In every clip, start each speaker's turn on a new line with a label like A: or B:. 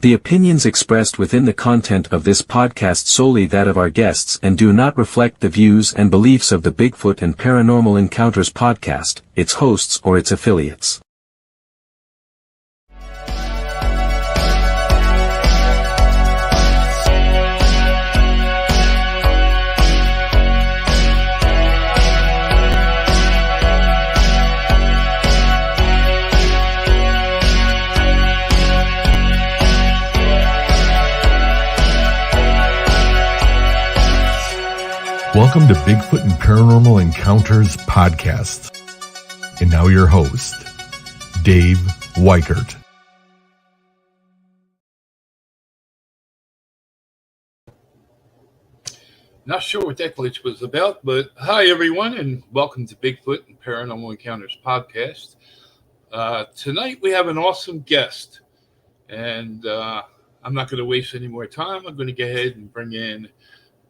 A: The opinions expressed within the content of this podcast solely that of our guests and do not reflect the views and beliefs of the Bigfoot and Paranormal Encounters podcast, its hosts or its affiliates.
B: Welcome to Bigfoot and Paranormal Encounters podcast. And now your host, Dave Weichert.
C: Not sure what that glitch was about, but hi everyone and welcome to Bigfoot and Paranormal Encounters podcast. Tonight we have an awesome guest and I'm not going to waste any more time. I'm going to go ahead and bring in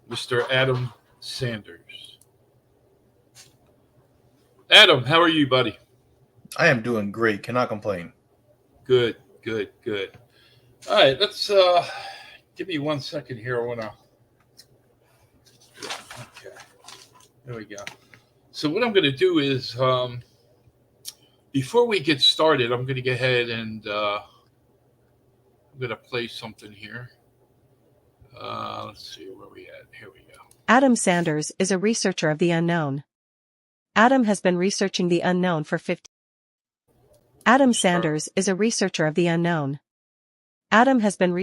C: Mr. Adam Sanders. Adam, how are you, buddy?
D: I am doing great. Cannot complain.
C: Good. All right, let's give me 1 second here. Okay, there we go. So what I'm going to do is, before we get started, I'm going to go ahead and I'm going to play something here. Let's see where we at. Here we go.
E: Adam Sanders is a researcher of the unknown. Adam has been researching the unknown for 50. Adam Sanders is a researcher of the unknown. Adam has been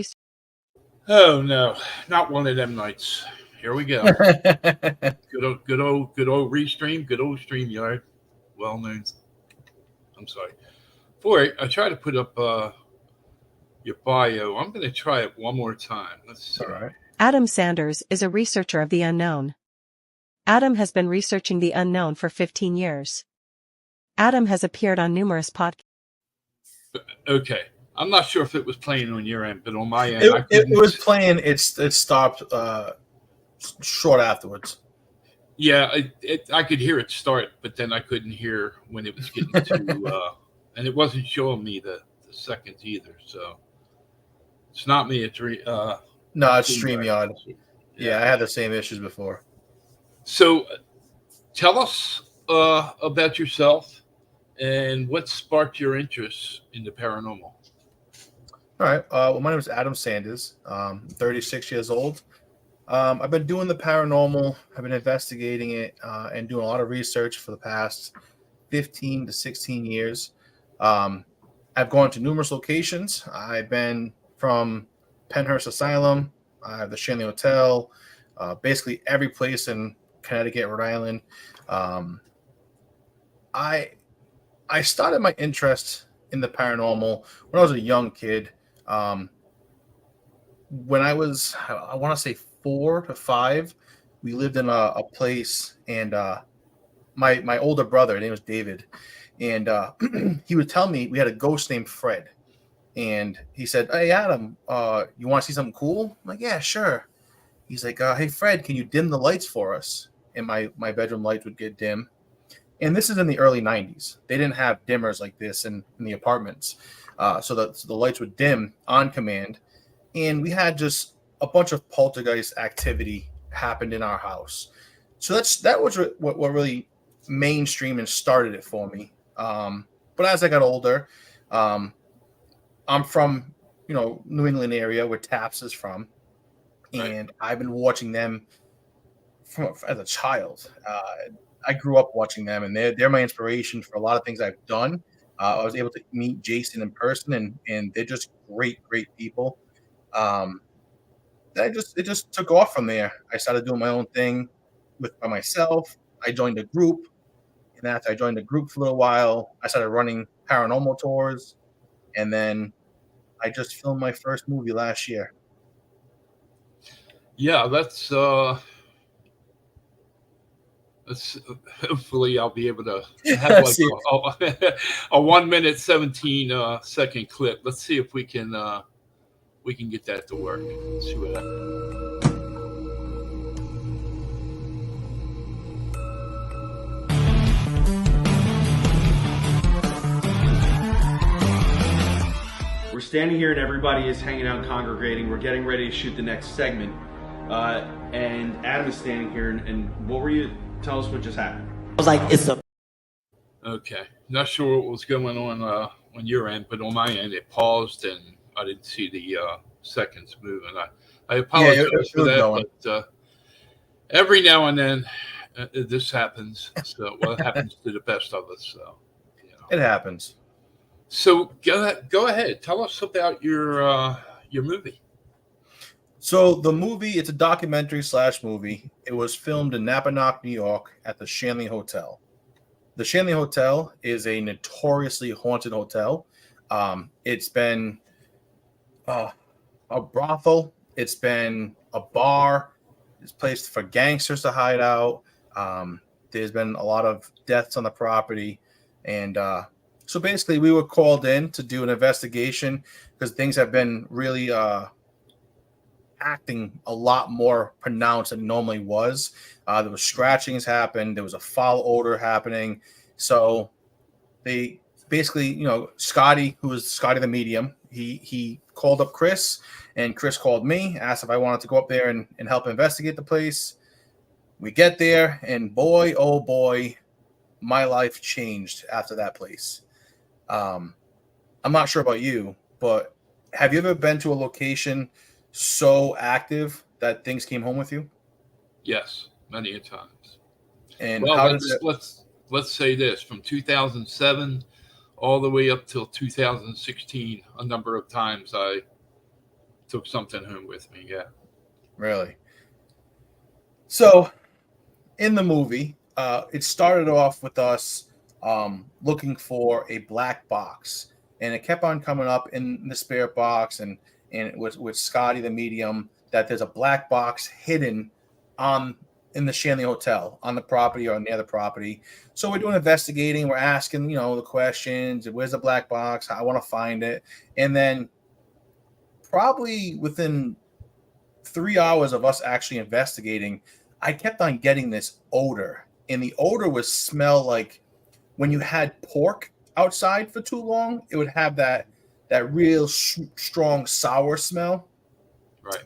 C: Oh no, not one of them nights. Here we go. good old Restream, good old StreamYard. Well known. I'm sorry. Boy, I try to put up your bio. I'm going to try it one more time. Let's see.
D: All right.
E: Adam Sanders is a researcher of the unknown. Adam has been researching the unknown for 15 years. Adam has appeared on numerous podcasts.
C: Okay. I'm not sure if it was playing on your end, but on my end,
D: it was playing. It stopped short afterwards.
C: Yeah, I could hear it start, but then I couldn't hear when it was getting to, and it wasn't showing me the seconds either. So it's not me. It's
D: no, it's StreamYard. Yeah, I had the same issues before.
C: So tell us about yourself and what sparked your interest in the paranormal.
D: All right. Well, my name is Adam Sanders. I'm 36 years old. I've been doing the paranormal. I've been investigating it and doing a lot of research for the past 15 to 16 years. I've gone to numerous locations. I've been from Penhurst Asylum, the Shanley Hotel, basically every place in Connecticut, Rhode Island. Um, I I started my interest in the paranormal when I was a young kid. Um, when I was, I want to say 4 to 5, we lived in a place, and my older brother, his name was David, and he would tell me we had a ghost named Fred, and he said, "Hey Adam, you want to see something cool?" I'm like, "Yeah, sure." He's like, "Hey Fred, can you dim the lights for us?" And my bedroom lights would get dim. And this is in the early 90s. They didn't have dimmers like this in the apartments. So the lights would dim on command. And we had just a bunch of poltergeist activity happened in our house. So that was what really mainstream and started it for me. But as I got older, um, I'm from New England area where Taps is from,
C: Right.
D: and I've been watching them as a child. I grew up watching them, and they're my inspiration for a lot of things I've done. I was able to meet Jason in person, and they're just great people. Um, it just took off from there. I started doing my own thing by myself. I joined a group, and after I joined the group for a little while, I started running paranormal tours, and then I just filmed my first movie last year.
C: Yeah, that's hopefully I'll be able to have like
D: See,
C: a 1 minute 17 second clip. Let's see if we can get that to work. Let's see what happens.
F: We're standing here and everybody is hanging out and congregating. We're getting ready to shoot the next segment. And Adam is standing here, and what were you? Tell us what just happened.
G: I was like, it's a
C: Okay, not sure what was going on your end, but on my end it paused and I didn't see the seconds move, and I apologize
D: it
C: for
D: was
C: that.
D: going.
C: But every now and then this happens. So what happens to the best of us? So
D: It happens.
C: So go ahead. Tell us about your movie.
D: So the movie, it's a documentary / movie. It was filmed in Napanoch, New York, at the Shanley Hotel. The Shanley Hotel is a notoriously haunted hotel. It's been a brothel. It's been a bar. It's a place for gangsters to hide out. There's been a lot of deaths on the property, and so basically, we were called in to do an investigation because things have been really acting a lot more pronounced than it normally was. There was scratchings happened. There was a foul odor happening. So they basically, Scotty, who was Scotty the medium, he called up Chris, and Chris called me, asked if I wanted to go up there and help investigate the place. We get there, and boy, oh boy, my life changed after that place. I'm not sure about you, but have you ever been to a location so active that things came home with you?
C: Yes, many a times.
D: And
C: Well,
D: how did it?
C: let's say this: from 2007 all the way up till 2016, a number of times I took something home with me. Yeah.
D: Really? So in the movie, it started off with us looking for a black box, and it kept on coming up in the spirit box, and it was with Scotty the medium that there's a black box hidden in the Shanley Hotel on the property or near the property. So we're doing investigating. We're asking, the questions. Where's the black box? I want to find it. And then probably within 3 hours of us actually investigating, I kept on getting this odor, and the odor would smell like when you had pork outside for too long. It would have that real strong sour smell.
C: Right.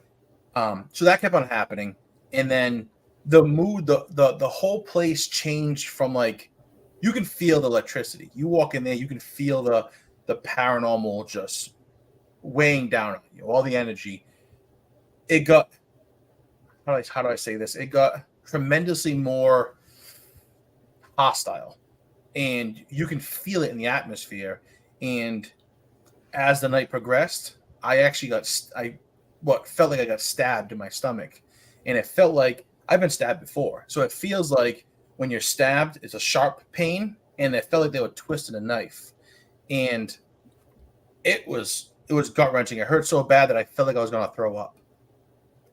D: So that kept on happening, and then the mood, the whole place changed from like you can feel the electricity. You walk in there, you can feel the paranormal just weighing down on you, all the energy. It got how do I say this? It got tremendously more hostile, and you can feel it in the atmosphere. And as the night progressed, I actually I what felt like I got stabbed in my stomach, and it felt like I've been stabbed before, so it feels like when you're stabbed, it's a sharp pain, and it felt like they were twisting a knife, and it was gut wrenching. It hurt so bad that I felt like I was going to throw up,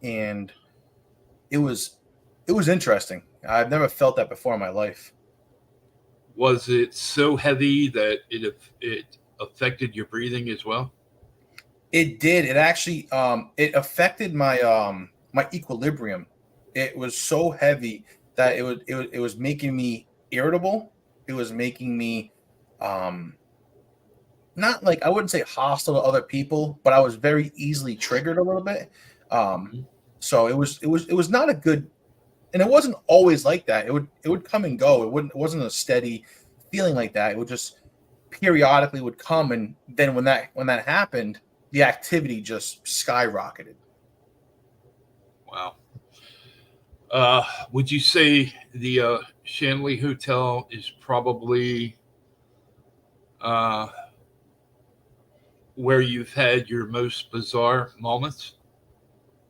D: and it was it was interesting. I've never felt that before in my life.
C: Was it so heavy that it affected your breathing as well?
D: It did. It actually it affected my equilibrium. It was so heavy that it was making me irritable. It was making me um not like I wouldn't say hostile to other people, but I was very easily triggered a little bit. Um
C: Mhm.
D: so it was not a good, and it wasn't always like that. It would come and go. It wasn't a steady feeling like that. It would just periodically would come, and then when that happened, the activity just skyrocketed.
C: Wow. Would you say the Shanley Hotel is probably uh, where you've had your most bizarre moments?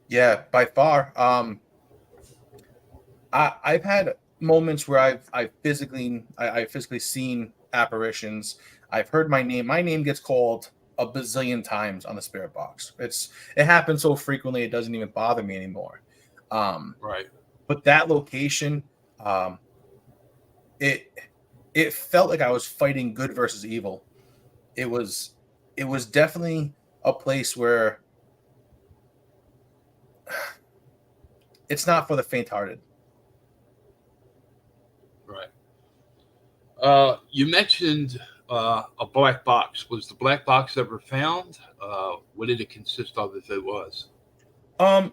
D: Yeah, by far. I've had moments where I physically seen apparitions. I've heard my name. My name gets called a bazillion times on the spirit box. It happens so frequently it doesn't even bother me anymore. Um,
C: Right.
D: but that location, um, it it felt like I was fighting good versus evil. It was it was definitely a place where it's not for the faint-hearted.
C: Right. You mentioned a black box. Was the black box ever found? What did it consist of if it was?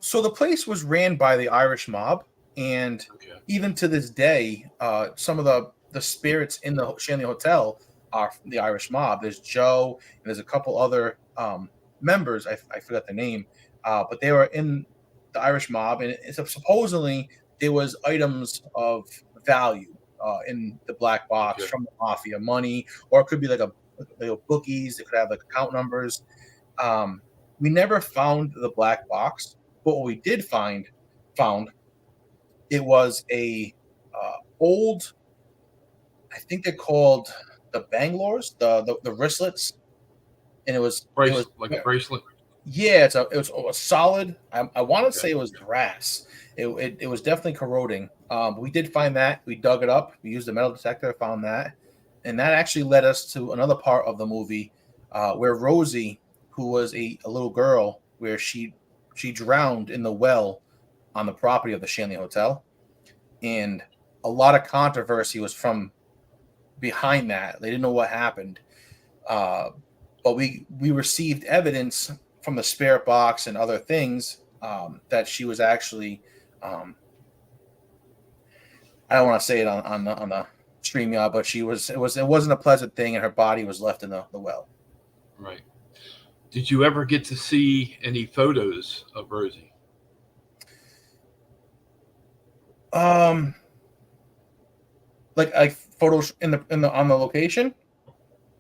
D: So the place was ran by the Irish mob, and
C: Okay.
D: even to this day, some of the spirits in the Shanley Hotel are from the Irish mob. There's Joe, and there's a couple other members. I forgot the name, but they were in the Irish mob, and supposedly there was items of value in the black box
C: Okay.
D: from the mafia, money, or it could be like a bookies. It could have like account numbers. um, we never found the black box, but what we did found it was a old. I think they're called the Bangalores, the wristlets, and it was
C: Like a bracelet.
D: yeah, it was a solid. I want to
C: Okay.
D: say it was brass. It was definitely corroding. But we did find that. We dug it up. We used a metal detector, found that, and that actually led us to another part of the movie where Rosie, who was a little girl, where she drowned in the well on the property of the Shanley Hotel, and a lot of controversy was from behind that. They didn't know what happened, uh, but we received evidence from the spirit box and other things that she was actually um, I don't want to say it on the stream, yeah, but it wasn't a pleasant thing, and her body was left in the well.
C: Right. Did you ever get to see any photos of Rosie?
D: Um, like photos in the on the location.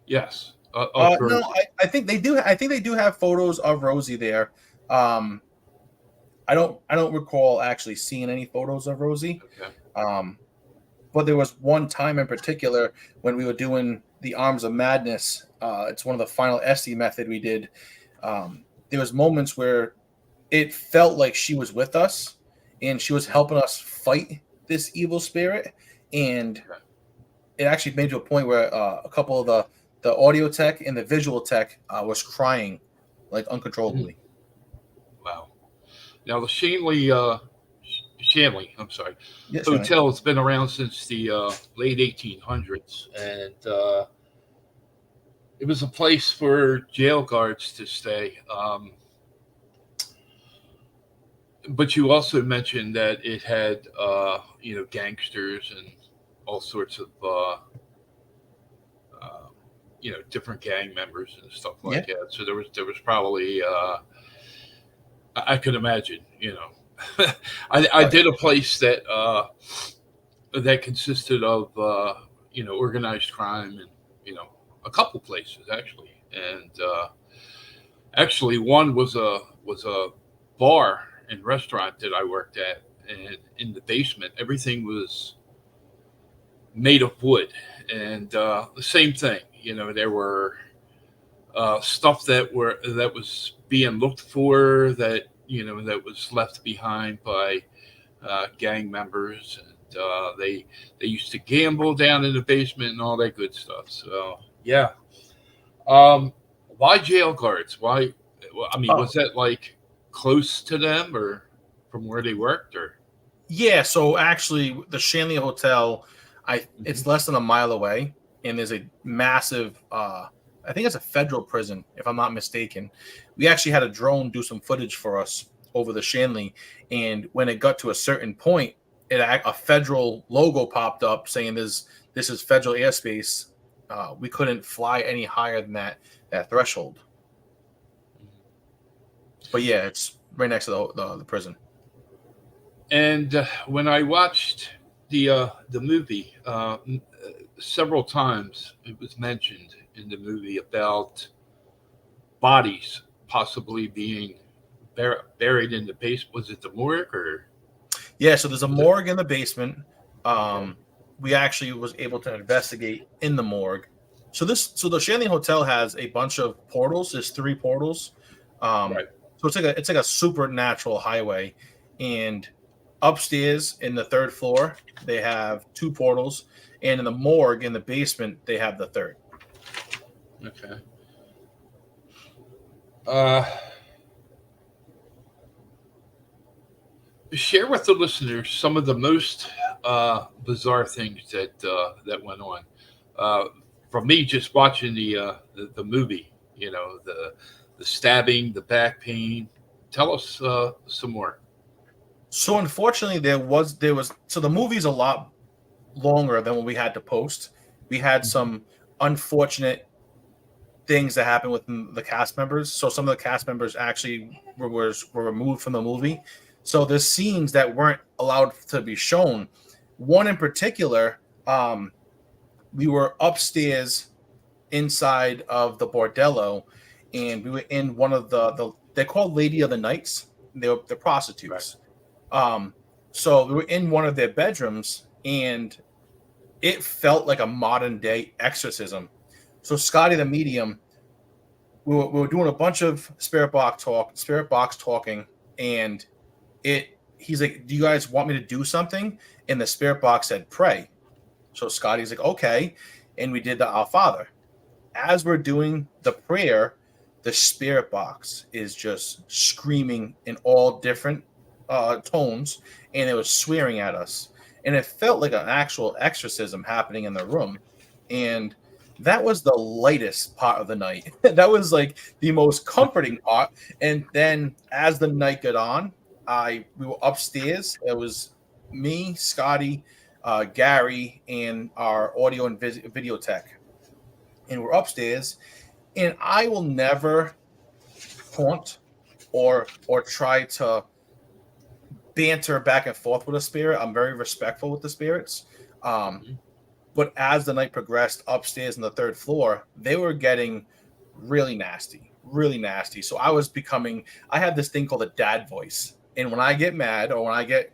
C: Yes. Of
D: No,
C: Rosie.
D: I think they do. I think they do have photos of Rosie there. Um, I don't recall actually seeing any photos of Rosie.
C: Okay.
D: Um, but there was one time in particular when we were doing the Arms of Madness. It's one of the final SE method we did. There was moments where it felt like she was with us and she was
C: Mhm.
D: helping us fight this evil spirit. And
C: Okay.
D: it actually made to a point where a couple of the audio tech and the visual tech was crying like
C: Mhm.
D: uncontrollably.
C: Wow. Now the Shanley, I'm sorry,
D: Yes, Johnny.
C: hotel has been around since the late 1800s, and it was a place for jail guards to stay. but you also mentioned that it had, gangsters and all sorts of, uh, different gang members and stuff
D: Yeah.
C: like that. So there was probably, I could imagine, I
D: Oh, yeah.
C: did a place that consisted of, organized crime and, a couple places actually. And, actually, one was a bar and restaurant that I worked at, and in the basement, everything was made of wood, and the same thing. There were stuff that was being looked for that was left behind by gang members, and they used to gamble down in the basement and all that good stuff. So yeah. Um, why jail guards? Why? Well, I mean,
D: Oh,
C: was that like close to them or from where they worked or?
D: yeah. So actually, the Shanley Hotel,
C: Mhm.
D: it's less than a mile away, and there's a massive. I think it's a federal prison, if I'm not mistaken. We actually had a drone do some footage for us over the Shanley, and when it got to a certain point, a federal logo popped up saying this is federal airspace. We couldn't fly any higher than that threshold. But yeah, it's right next to the prison.
C: And when I watched the movie, several times it was mentioned in the movie about bodies possibly being buried in the base. Was it the morgue or
D: Yeah, so there's a
C: was it?
D: morgue in the basement.
C: Okay,
D: We actually was able to investigate in the morgue. So the Shanley Hotel has a bunch of portals. There's three portals. Um,
C: right.
D: so it's like a supernatural highway, and upstairs in the third floor they have two portals, and in the morgue in the basement they have the third.
C: Okay. Uh, share with the listeners some of the most bizarre things that went on. Uh, from me just watching the movie, the stabbing, the back pain. Tell us some more.
D: So unfortunately, there was so the movie's a lot longer than what we had to post. We had
C: Mhm.
D: some unfortunate things that happened with the cast members. So some of the cast members actually were removed from the movie. So there's scenes that weren't allowed to be shown. One in particular, we were upstairs inside of the bordello, and we were in one of the they're called Lady of the Nights. They're
C: Right.
D: prostitutes. Um, so we were in one of their bedrooms, and it felt like a modern day exorcism. So Scotty the medium, we were doing a bunch of spirit box talking, and he's like, "Do you guys want me to do something?" And the spirit box said, "Pray." So Scotty's like, "Okay," and we did the Our Father. As we're doing the prayer, the spirit box is just screaming in all different tones, and it was swearing at us, and it felt like an actual exorcism happening in the room. And that was the lightest part of the night. That was like the most comforting part. And then as the night got on, I we were upstairs. It was me, Scotty, Gary, and our audio and video tech, and we're upstairs. And I will never taunt or try to banter back and forth with a spirit. I'm very respectful with the spirits. Um,
C: Mhm.
D: but as the night progressed upstairs on the third floor, they were getting really nasty, really nasty. So I had this thing called a dad voice. And when I get mad or when I get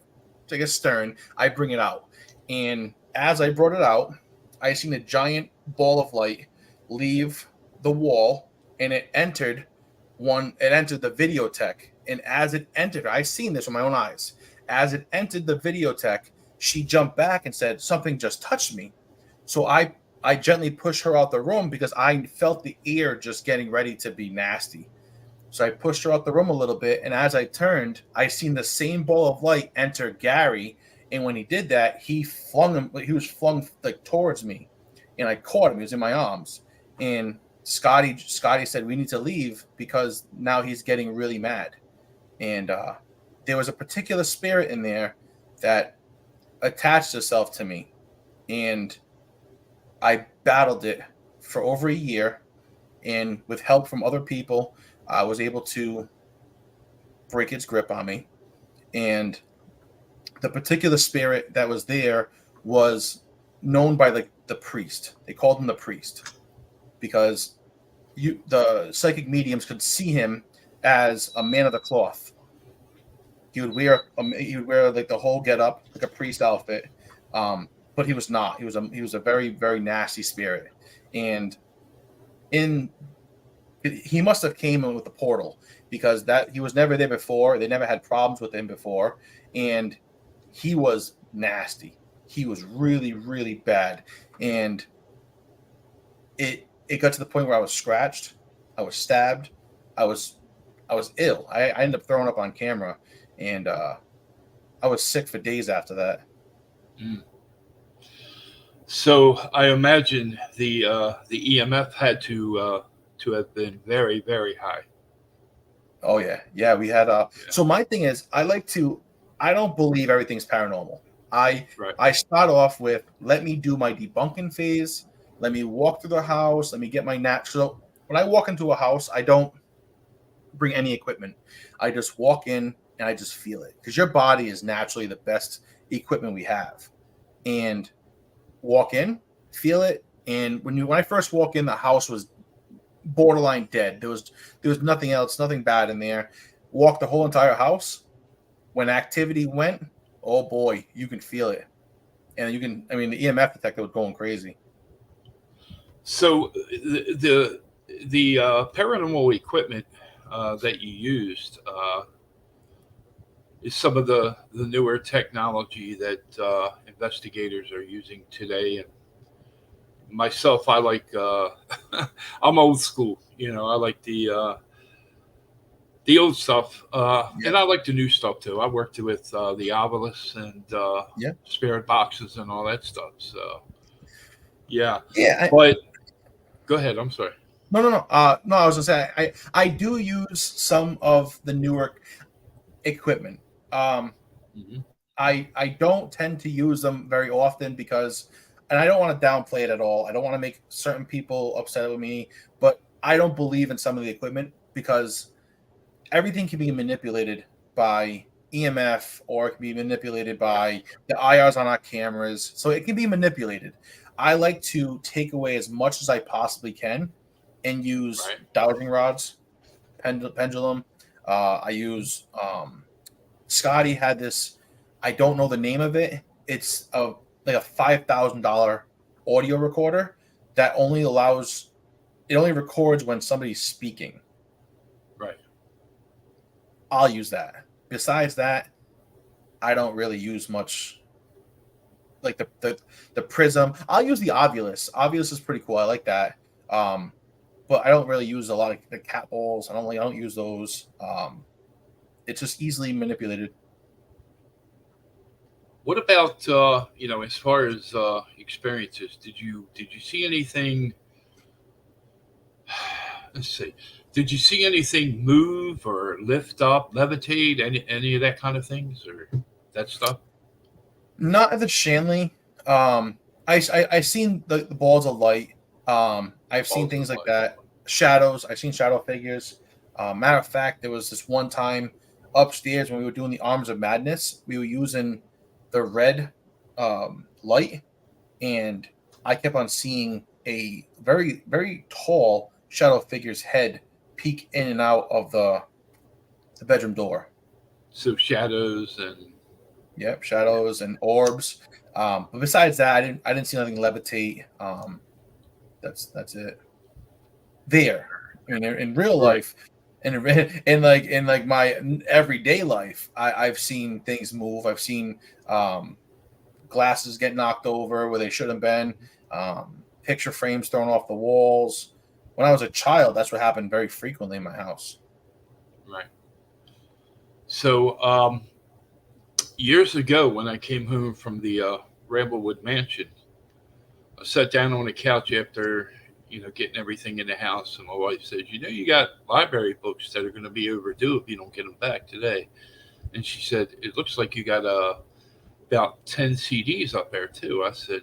D: stern, I bring it out. And as I brought it out, I seen a giant ball of light leave the wall, and it entered the videotech. And as it entered, I seen this with my own eyes. As it entered the videotech, she jumped back and said, "Something just touched me." So I gently pushed her out the room because I felt the air just getting ready to be nasty. So I pushed her out the room a little bit, and as I turned, I seen the same ball of light enter Gary. And when he did that, he was flung like towards me, and I caught him. He was in my arms, and Scotty said we need to leave because now he's getting really mad. And there was a particular spirit in there that attached itself to me, and I battled it for over a year, and with help from other people, I was able to break its grip on me. And the particular spirit that was there was known by the priest. They called him the priest because the psychic mediums could see him as a man of the cloth. He would wear like the whole get up, like a priest outfit, but he was not. He was a very, very nasty spirit, and he must have came in with the portal because that he was never there before. They never had problems with him before, and he was nasty. He was really, really bad, and it got to the point where I was scratched, I was stabbed, I was ill. I ended up throwing up on camera, and I was sick for days after that.
C: Mm. So I imagine the EMF had to have been very, very high.
D: Oh yeah. We had So my thing is, I don't believe everything's paranormal. I start off with, let me do my debunking phase. Let me walk through the house. Let me get my So when I walk into a house, I don't bring any equipment. I just walk in and I just feel it, because your body is naturally the best equipment we have. And walk in, feel it. And when I first walk in, the house was borderline dead. There was nothing else, nothing bad in there. Walk the whole entire house. When activity went, oh boy, you can feel it. And the EMF detector was going crazy.
C: So the paranormal equipment that you used is some of the newer technology that investigators are using today. And myself, I like I'm old school. I like the old stuff, and I like the new stuff too. I worked with the Ovilus and spirit boxes and all that stuff. So but go ahead. I'm sorry.
D: No. No, I was gonna say I do use some of the newer equipment. I don't tend to use them very often because, and I don't want to downplay it at all. I don't want to make certain people upset with me, but I don't believe in some of the equipment because everything can be manipulated by EMF, or it can be manipulated by the IRs on our cameras. So it can be manipulated. I like to take away as much as I possibly can and use dowsing rods, pendulum. I use Scotty had this, I don't know the name of it. It's like a $5,000 audio recorder that only records when somebody's speaking.
C: Right.
D: I'll use that. Besides that, I don't really use much. Like the prism. I'll use the Ovilus. Ovilus is pretty cool. I like that. But I don't really use a lot of the cat balls. I don't use those. It's just easily manipulated.
C: What about as far as experiences? Did you see anything? Let's see. Did you see anything move or lift up, levitate, any of that kind of things or that stuff?
D: Not at the Shanley. I seen the balls of light. I've seen things like that. Shadows. I've seen shadow figures. Matter of fact, there was this one time upstairs when we were doing the Arms of Madness. We were using the red light, and I kept on seeing a very, very tall shadow figure's head peek in and out of the bedroom door.
C: So shadows and
D: shadows and orbs. But besides that, I didn't see nothing levitate. That's it. There, in real life, in my everyday life, I've seen things move. I've seen glasses get knocked over where they shouldn't have been. Picture frames thrown off the walls. When I was a child, that's what happened very frequently in my house.
C: Right. So years ago, when I came home from the Ramblewood Mansion, I sat down on the couch after getting everything in the house, and my wife said, "You got library books that are going to be overdue if you don't get them back today." And she said, it looks like you got about 10 CDs up there too. I said,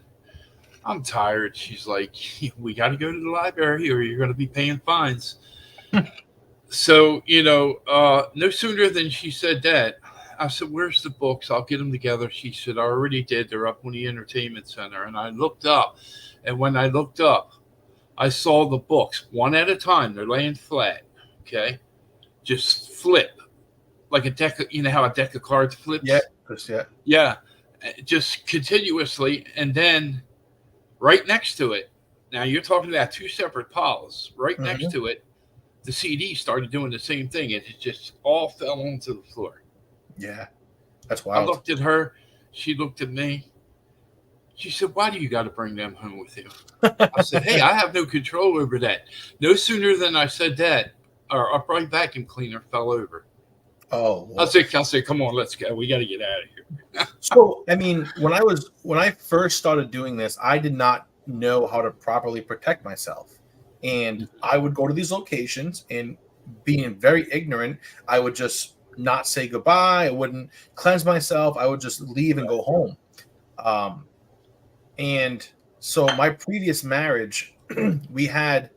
C: I'm tired. She's like, we got to go to the library or you're going to be paying fines. So, no sooner than she said that, I said, where's the books? I'll get them together. She said, I already did. They're up on the entertainment center. And I looked up. And when I looked up, I saw the books one at a time. They're laying flat. Okay. Just flip like a deck. You know how a deck of cards flips?
D: Yeah.
C: Yeah. Just continuously. And then right next to it, now you're talking about two separate piles. Right next to it, the CD started doing the same thing. It just all fell onto the floor.
D: Yeah. That's wild.
C: I looked at her. She looked at me. She said, why do you got to bring them home with you? I said, hey, I have no control over that. No sooner than I said that, our upright vacuum cleaner fell over.
D: Oh,
C: I said, come on, let's go. We got to get out of here.
D: So, I mean, when I first started doing this, I did not know how to properly protect myself. And I would go to these locations and being very ignorant, I would just not say goodbye. I wouldn't cleanse myself. I would just leave and go home. And so my previous marriage, we had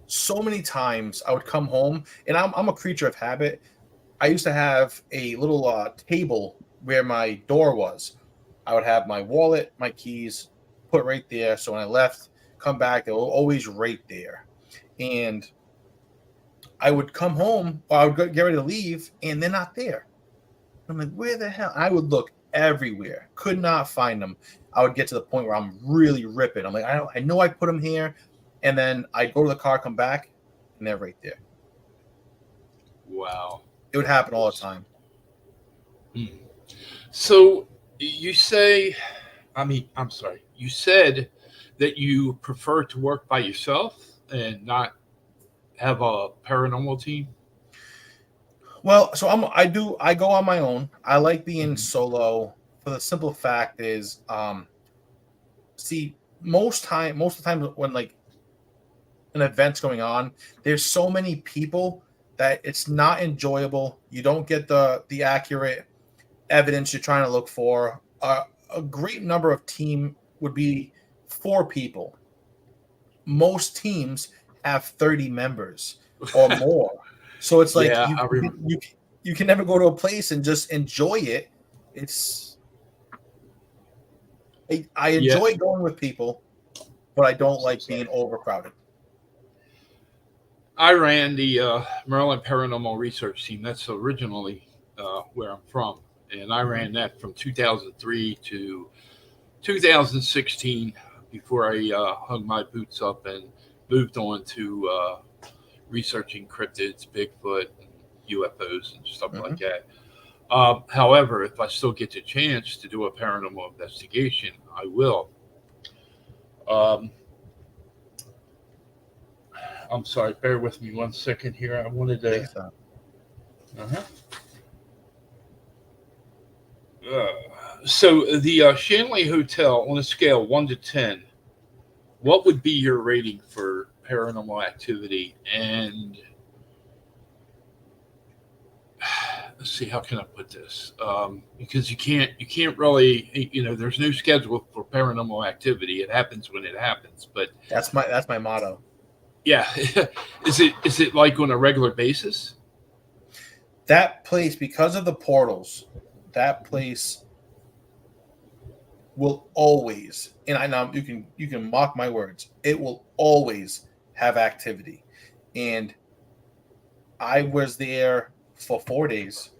D: so many times I would come home, and I'm a creature of habit. I used to have a little table where my door was. I would have my wallet, my keys put right there. So when I left, come back, they were always right there. And I would come home, or I would get ready to leave, and they're not there. I'm like, where the hell? I would look everywhere, could not find them. I would get to the point where I'm really ripping. I'm like, I know I put them here. And then I'd go to the car, come back, and they're right there.
C: Wow.
D: It would happen all the time.
C: So you say, you said that you prefer to work by yourself and not have a paranormal team?
D: Well, so I go on my own. I like being solo for the simple fact is, most of the time when like an event's going on, there's so many people that it's not enjoyable. You don't get the accurate evidence you're trying to look for. A great number of team would be 4 people. Most teams have 30 members or more. So it's like you can never go to a place and just enjoy it. I enjoy going with people, but I don't like being overcrowded.
C: I ran the Maryland Paranormal Research Team. That's originally where I'm from. And I ran that from 2003 to 2016 before I hung my boots up and moved on to researching cryptids, Bigfoot, and UFOs and stuff like that. However, if I still get the chance to do a paranormal investigation, I will. I'm sorry, bear with me 1 second here. I wanted to. So the Shanley Hotel, on a scale 1 to 10, what would be your rating for paranormal activity? And let's see, how can I put this? Because you can't really, there's no schedule for paranormal activity. It happens when it happens. But
D: that's my motto.
C: Yeah, is it like on a regular basis?
D: That place, because of the portals, that place will always, and I know you can mock my words, it will always have activity. And I was there for 4 days.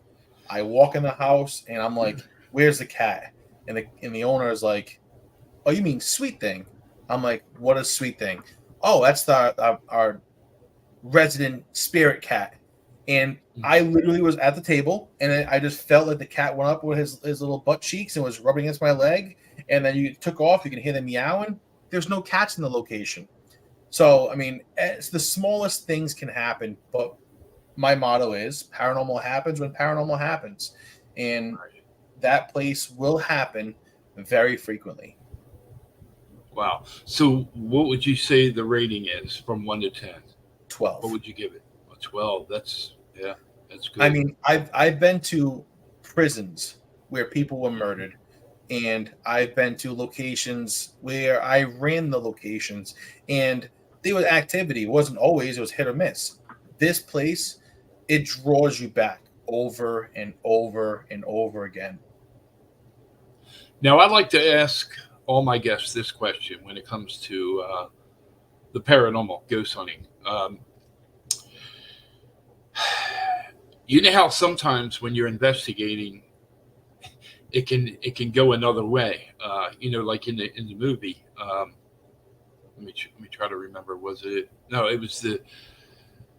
D: I walk in the house and I'm like, where's the cat? And the owner is like, oh, you mean Sweet Thing? I'm like, what is Sweet Thing? Oh, that's our resident spirit cat. And I literally was at the table, and I just felt like the cat went up with his little butt cheeks and was rubbing against my leg. And then you took off, you can hear them meowing. There's no cats in the location. So, I mean, it's the smallest things can happen. But my motto is paranormal happens when paranormal happens. And that place will happen very frequently.
C: Wow. So what would you say the rating is from 1 to 10?
D: 12.
C: What would you give it? 12. That's, yeah. That's good.
D: I mean, I've been to prisons where people were murdered, and I've been to locations where I ran the locations, and there was activity. It wasn't always, it was hit or miss. This place, it draws you back over and over and over again.
C: Now, I'd like to ask all my guests this question when it comes to the paranormal ghost hunting. You know how sometimes when you're investigating, it can go another way. Like in the movie. Let me try to remember. Was it? No, it was the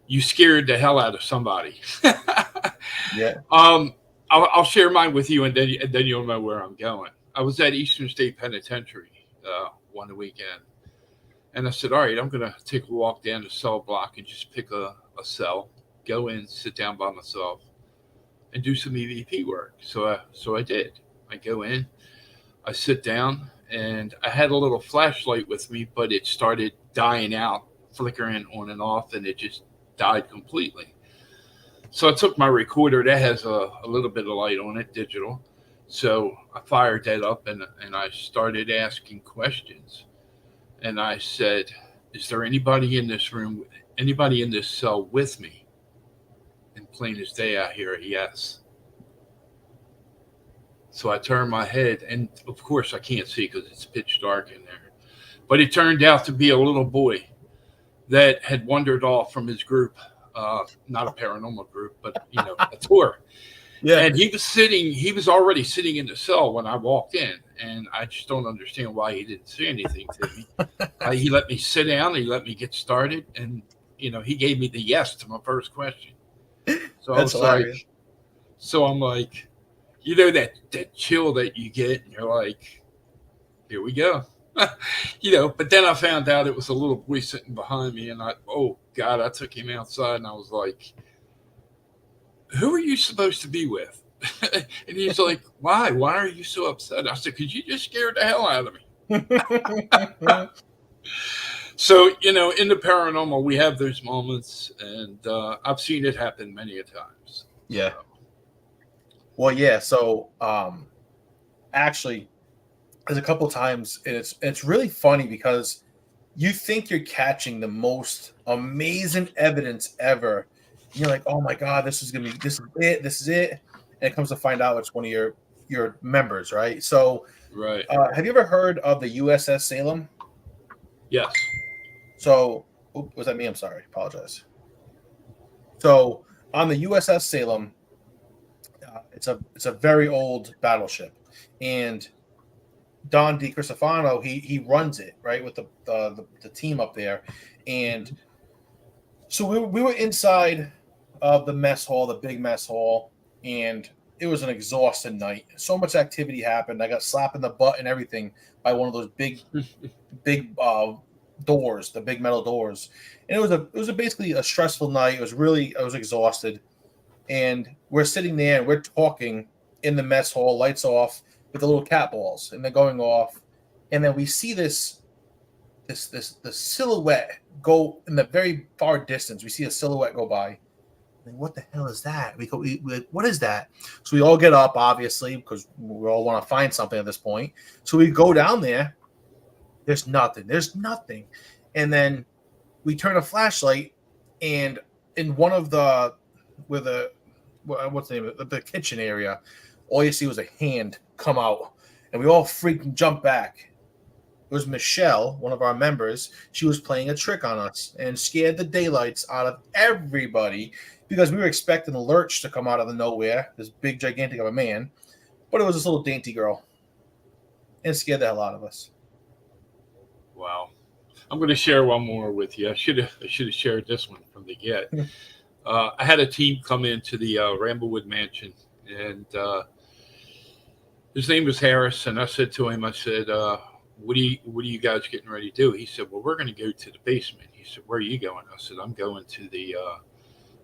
C: you scared the hell out of somebody.
D: Yeah.
C: I'll share mine with you, and then you'll know where I'm going. I was at Eastern State Penitentiary one weekend, and I said, "All right, I'm going to take a walk down the cell block and just pick a cell, go in, sit down by myself, and do some EVP work." So I did. I go in, I sit down, and I had a little flashlight with me, but it started dying out, flickering on and off, and it just died completely. So I took my recorder that has a little bit of light on it, digital. So I fired that up and I started asking questions. And I said, "Is there anybody in this room, anybody in this cell with me?" And plain as day, I hear a yes. So I turned my head, and of course I can't see because it's pitch dark in there. But it turned out to be a little boy that had wandered off from his group, not a paranormal group, but a tour.
D: Yeah.
C: And he was already sitting in the cell when I walked in, and I just don't understand why he didn't say anything to me. He let me sit down, he let me get started, and he gave me the yes to my first question. So
D: That's hilarious.
C: I'm like, that chill that you get, and you're like, here we go. But then I found out it was a little boy sitting behind me, and oh God, I took him outside, and I was like, "Who are you supposed to be with?" And he's like, "Why? Why are you so upset?" I said, "Because you just scared the hell out of me." So, in the paranormal, we have those moments, and I've seen it happen many a times.
D: Yeah. Well, yeah. So, actually, there's a couple times, and it's really funny because you think you're catching the most amazing evidence ever. And you're like, "Oh my God, this is it," and it comes to find out it's one of your members, right? So,
C: Right.
D: have you ever heard of the USS Salem?
C: Yes.
D: So, was that me? I'm sorry. Apologize. So, on the USS Salem, it's a very old battleship, and Don DiCristofano, he runs it, right, with the team up there. And so we were inside of the mess hall, the big mess hall, and it was an exhausting night. So much activity happened. I got slapped in the butt and everything by one of those big doors, the big metal doors. And it was basically a stressful night. I was exhausted. And we're sitting there and we're talking in the mess hall, lights off, with the little cat balls, and they're going off. And then we see this silhouette go in the very far distance. We see a silhouette go by. And what the hell is that? What is that? So we all get up, obviously, because we all want to find something at this point. So we go down there. There's nothing. There's nothing. And then we turn a flashlight, and in one of the what's the name of it? The kitchen area, all you see was a hand come out, and we all freaking jump back. It was Michelle, one of our members. She was playing a trick on us and scared the daylights out of everybody because we were expecting a lurch to come out of the nowhere, this big gigantic of a man, but it was this little dainty girl, and scared the hell out of us.
C: Wow. I'm going to share one more with you. I should have shared this one from the get. I had a team come into the Ramblewood Mansion, and his name was Harris. And I said to him, I said, "What are you guys getting ready to do?" He said, "Well, we're going to go to the basement." He said, "Where are you going?" I said, "I'm going to the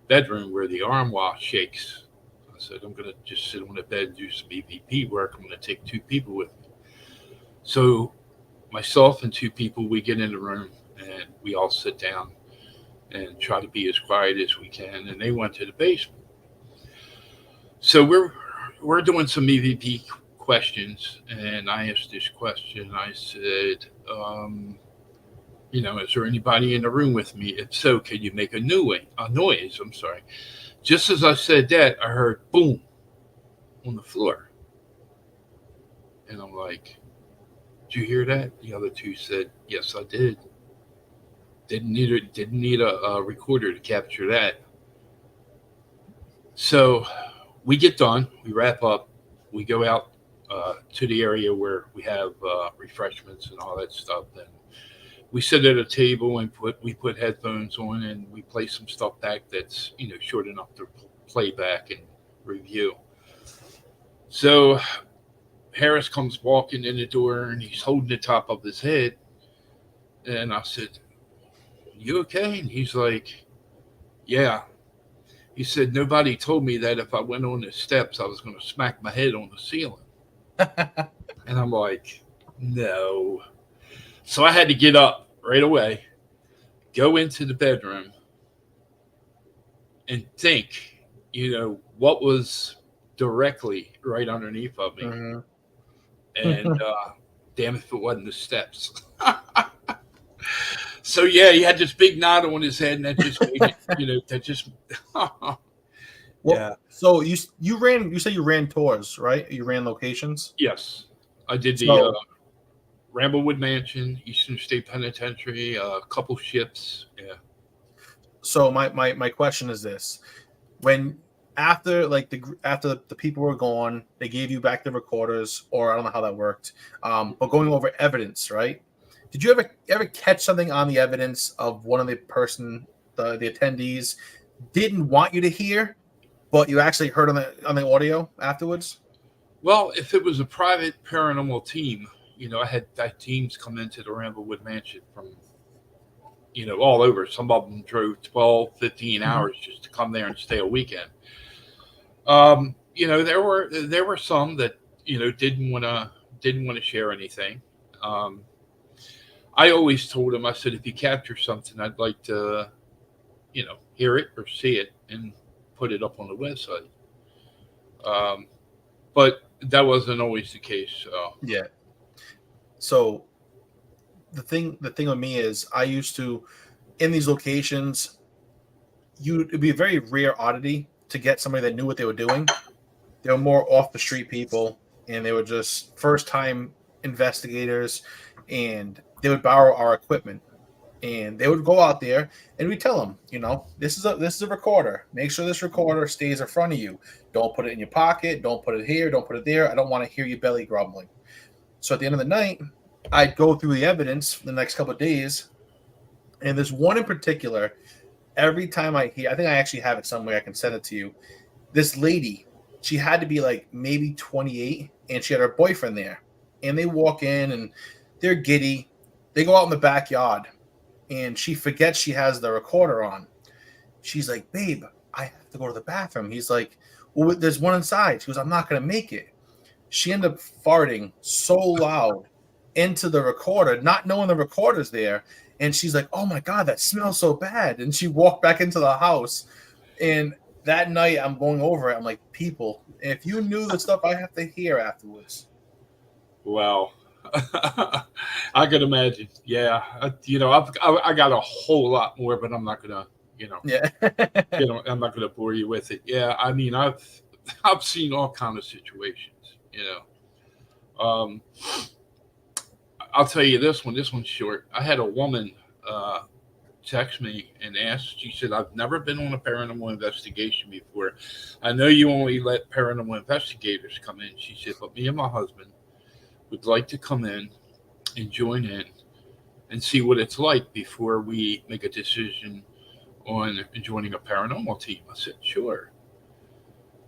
C: bedroom where the armoire shakes." I said, "I'm going to just sit on the bed and do some EVP work. I'm going to take 2 people with me." So myself and 2 people, we get in the room and we all sit down and try to be as quiet as we can. And they went to the basement. So we're doing some EVP questions, and I asked this question. I said, is there anybody in the room with me? If so, can you make a noise? I'm sorry. Just as I said that, I heard boom on the floor, and I'm like, "Did you hear that?" The other two said, "Yes, I did." Didn't need a recorder to capture that. So we get done, we wrap up, we go out to the area where we have refreshments and all that stuff. And we sit at a table and we put headphones on and we play some stuff back that's short enough to play back and review. So Harris comes walking in the door and he's holding the top of his head, and I said, "You okay?" And he's like, "Yeah." He said, "Nobody told me that if I went on the steps, I was going to smack my head on the ceiling." And I'm like, "No." So I had to get up right away, go into the bedroom, and think, what was directly right underneath of me.
D: Mm-hmm.
C: And damn if it wasn't the steps. So yeah, he had this big knot on his head, and that just made it, that just.
D: Well,
C: Yeah.
D: so you said you ran tours, right? You ran locations.
C: Yes, I did the
D: So,
C: Ramblewood Mansion, Eastern State Penitentiary, a couple ships. Yeah.
D: so my question is this: when after the people were gone, they gave you back the recorders, or I don't know how that worked. But going over evidence, right? Did you ever catch something on the evidence of one of the attendees didn't want you to hear, but you actually heard on the audio afterwards?
C: Well, if it was a private paranormal team, I had teams come into the Ramblewood Mansion from, all over. Some of them drove 12, 15 hours just to come there and stay a weekend. There were some that, didn't want to share anything. I always told them, I said, if you capture something, I'd like to, hear it or see it and put it up on the website. But that wasn't always the case. So.
D: Yeah. So the thing with me is I used to, in these locations, it'd be a very rare oddity to get somebody that knew what they were doing. They were more off the street people, and they were just first time investigators, and they would borrow our equipment, and they would go out there and we tell them, this is a recorder. Make sure this recorder stays in front of you. Don't put it in your pocket. Don't put it here. Don't put it there. I don't want to hear your belly grumbling. So at the end of the night, I'd go through the evidence for the next couple of days, and there's one in particular. Every time I hear, I think I actually have it somewhere. I can send it to you. This lady, she had to be like maybe 28, and she had her boyfriend there. And they walk in, and they're giddy. They go out in the backyard, and she forgets she has the recorder on. She's like, "Babe, I have to go to the bathroom." He's like, "Well, there's one inside." She goes, "I'm not going to make it." She ended up farting so loud into the recorder, not knowing the recorder's there. And she's like, "Oh my God, that smells so bad." And she walked back into the house. And that night I'm going over it. I'm like, people, if you knew the stuff I have to hear afterwards.
C: Wow. I could imagine. Yeah. I got a whole lot more, but I'm not going to,
D: Yeah.
C: I'm not going to bore you with it. Yeah. I mean, I've seen all kinds of situations, I'll tell you this one's short. I had a woman text me and asked, she said, "I've never been on a paranormal investigation before. I know you only let paranormal investigators come in." She said, "But me and my husband would like to come in and join in and see what it's like before we make a decision on joining a paranormal team." I said, "Sure."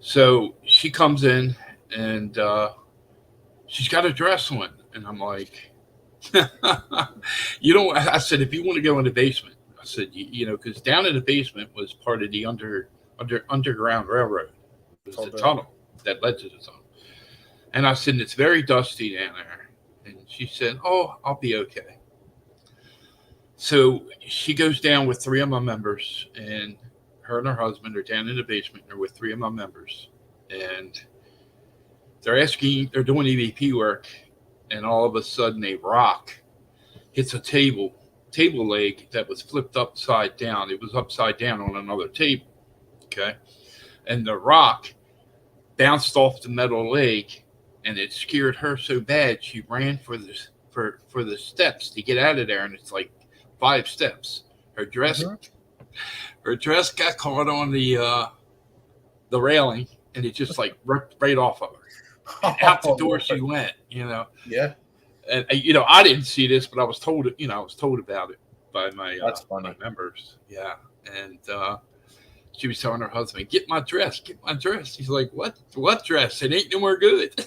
C: So she comes in and she's got a dress on, and I'm like, I said, "If you want to go in the basement," I said, because down in the basement was part of the underground railroad. It was the tunnel that led to the tunnel. And I said, "It's very dusty down there." And she said, "Oh, I'll be okay." So she goes down with three of my members, and her and her husband are down in the basement. They're with three of my members. and they're doing EVP work, and all of a sudden a rock hits a table leg that was flipped upside down. It was upside down on another table. Okay. And the rock bounced off the metal leg, and it scared her so bad she ran for the steps to get out of there. And it's like 5 steps. Her dress got caught on the railing, and it just like ripped right off of her. And out the door she went.
D: Yeah.
C: And I didn't see this, but I was told about it by my my members. Yeah. And she was telling her husband, get my dress. He's like, what dress? It ain't nowhere good.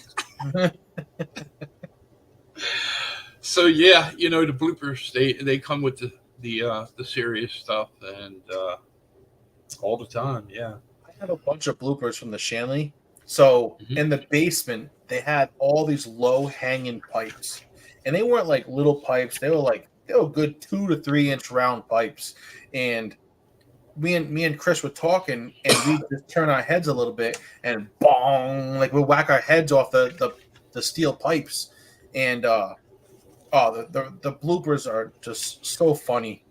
C: So yeah, the bloopers, they come with the serious stuff, and all the time. Yeah.
D: I have a bunch of bloopers from the Shanley. So in the basement, they had all these low hanging pipes, and they weren't like little pipes. They were good 2 to 3 inch round pipes. And me and Chris were talking, and we just turn our heads a little bit, and bong, like we'll whack our heads off the steel pipes. And the bloopers are just so funny.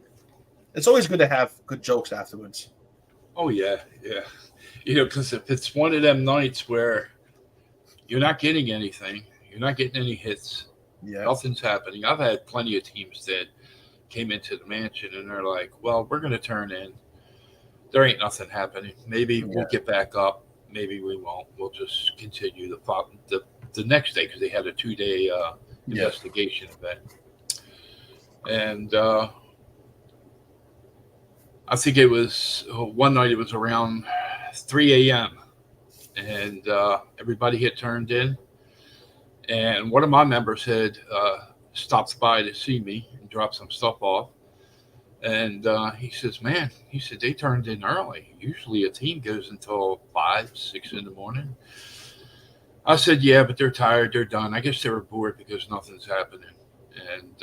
D: It's always good to have good jokes afterwards.
C: Oh yeah. Because if it's one of them nights where you're not getting anything, you're not getting any hits, nothing's happening. I've had plenty of teams that came into the mansion and they're like, well, we're going to turn in. There ain't nothing happening. Maybe we'll get back up. Maybe we won't. We'll just continue the next day, because they had a 2-day investigation event. And I think it was one night, it was around 3 a.m. and everybody had turned in. And one of my members had stopped by to see me and drop some stuff off. And he says, man, they turned in early. Usually a team goes until 5, 6 in the morning. I said, yeah, but they're tired. They're done. I guess they were bored because nothing's happening. And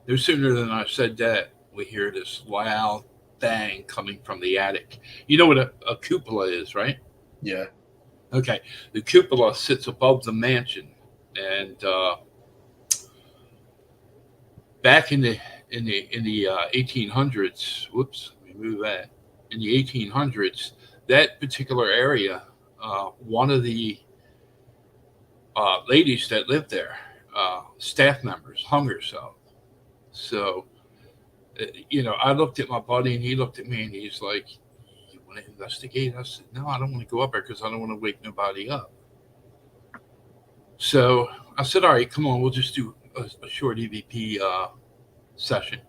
C: no sooner than I said that, we hear this loud bang coming from the attic. You know what a cupola is, right?
D: Yeah.
C: Okay. The cupola sits above the mansion. And back in the 1800s, whoops, let me move that. In the 1800s, that particular area, one of the ladies that lived there, staff members, hung herself. So, I looked at my buddy, and he looked at me, and he's like, you want to investigate? I said, no, I don't want to go up there because I don't want to wake nobody up. So I said, all right, come on, we'll just do a short EVP session.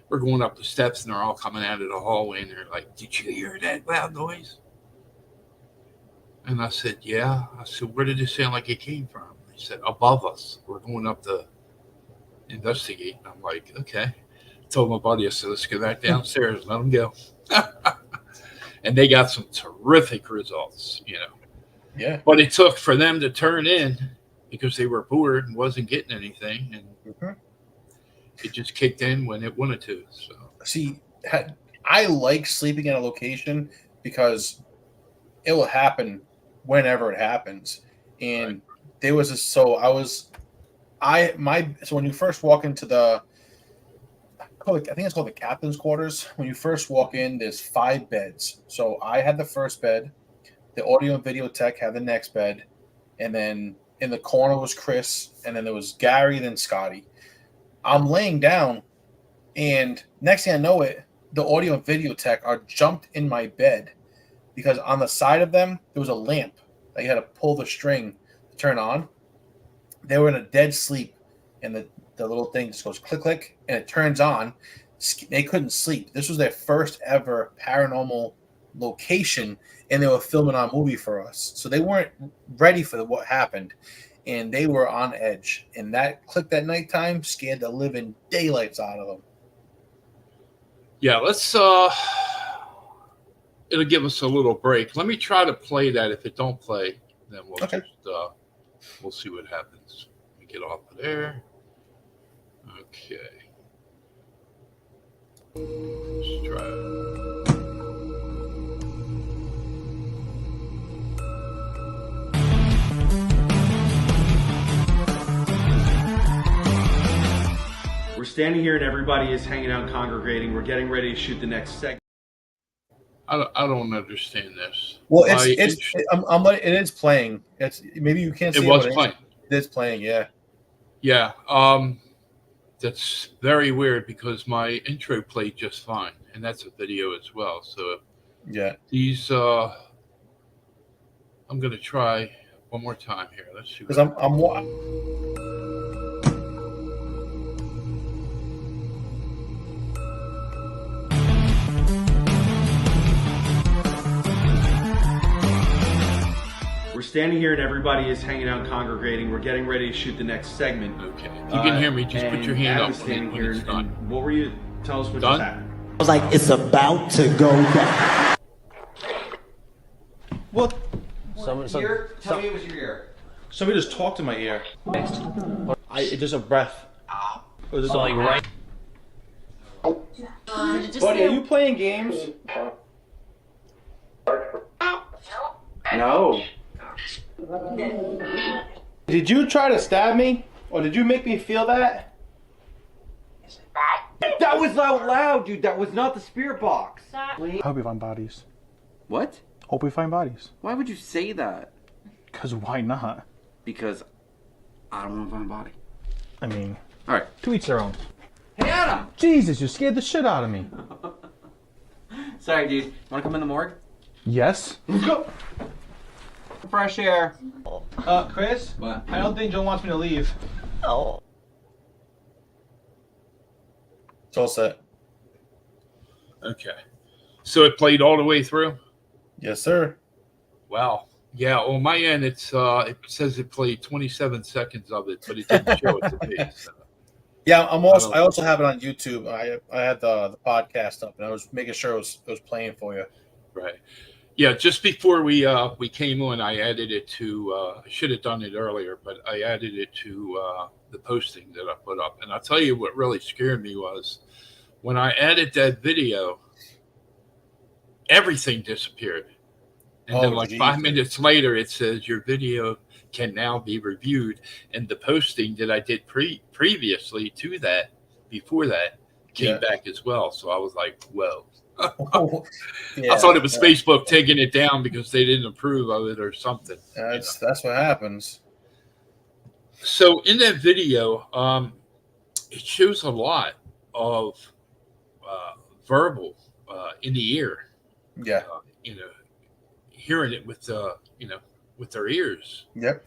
C: We're going up the steps, and they're all coming out of the hallway, and they're like, did you hear that loud noise? And I said, yeah. I said, where did it sound like it came from? He said, above us. We're going up to investigate. And I'm like, okay. I told my buddy, I said, let's go back downstairs, let them go. And they got some terrific results,
D: Yeah.
C: But it took for them to turn in because they were bored and wasn't getting anything. And it just kicked in when it wanted to. So,
D: see, I like sleeping at a location because it will happen whenever it happens. And there was a, so when you first walk into I think it's called the captain's quarters. When you first walk in, there's 5 beds. So I had the first bed, the audio and video tech had the next bed, and then in the corner was Chris, and then there was Gary, then Scotty. I'm laying down, and next thing I know it, the audio and video tech are jumped in my bed because on the side of them, there was a lamp that you had to pull the string to turn on. They were in a dead sleep, and the little thing just goes click, click, and it turns on. They couldn't sleep. This was their first ever paranormal location, and they were filming our movie for us. So they weren't ready for what happened, and they were on edge. And that click that nighttime scared the living daylights out of them.
C: Yeah, let's it'll give us a little break. Let me try to play that. If it don't play, then we'll just we'll see what happens. Let me get off of there. Okay. Let's try it.
F: standing here and everybody is hanging out and congregating. We're getting ready to shoot the next segment.
C: I don't understand this.
D: Well, it is playing. It's maybe you can't see
C: it was playing.
D: It is playing, yeah.
C: Yeah. That's very weird because my intro played just fine, and that's a video as well. So
D: yeah,
C: these I'm gonna try one more time here. Let's see.
D: Because
F: We're standing here and everybody is hanging out and congregating. We're getting ready to shoot the next segment.
C: Okay. If you can hear me, just put your hand up
F: standing
C: when
F: here
C: it's done.
F: and what were you? Tell us what
C: Done?
F: just happened.
G: I was like, it's about to go down.
F: What?
H: Tell me it was your ear.
F: Somebody just talked to my ear. It's just a breath. Or just like right. Buddy, are you playing games? No. Did you try to stab me? Or did you make me feel that?
H: That was out loud, dude. That was not the spirit box.
I: I
J: hope we find bodies.
H: What?
J: Hope we find bodies.
H: Why would you say that?
J: Because why not?
H: Because I don't want to find a body.
J: I mean,
H: alright.
J: To each their own.
H: Hey, Adam!
J: Jesus, you scared the shit out of me.
H: Sorry, dude. Want to come in the morgue?
J: Yes.
H: Let's go! Fresh air.
J: Chris?
H: What?
J: I don't think Joe wants me to leave.
D: Oh. It's all set.
C: Okay. So it played all the way through?
D: Yes, sir.
C: Wow. Yeah, on my end, it says it played 27 seconds of it, but it didn't show it to me. So.
D: Yeah, I also have it on YouTube. I had the podcast up, and I was making sure it was playing for you.
C: Right. Yeah, just before we came on, I added it to. I should have done it earlier, but I added it to the posting that I put up. And I'll tell you what really scared me was when I added that video, everything disappeared. And then like 5 minutes later, it says your video can now be reviewed. And the posting that I did previously to that, before that, came back as well. So I was like, whoa.
D: Yeah,
C: I thought it was Facebook taking it down because they didn't approve of it or something.
D: That's what happens.
C: So in that video, it shows a lot of verbal in the ear.
D: Yeah.
C: Hearing it with with their ears.
D: Yep.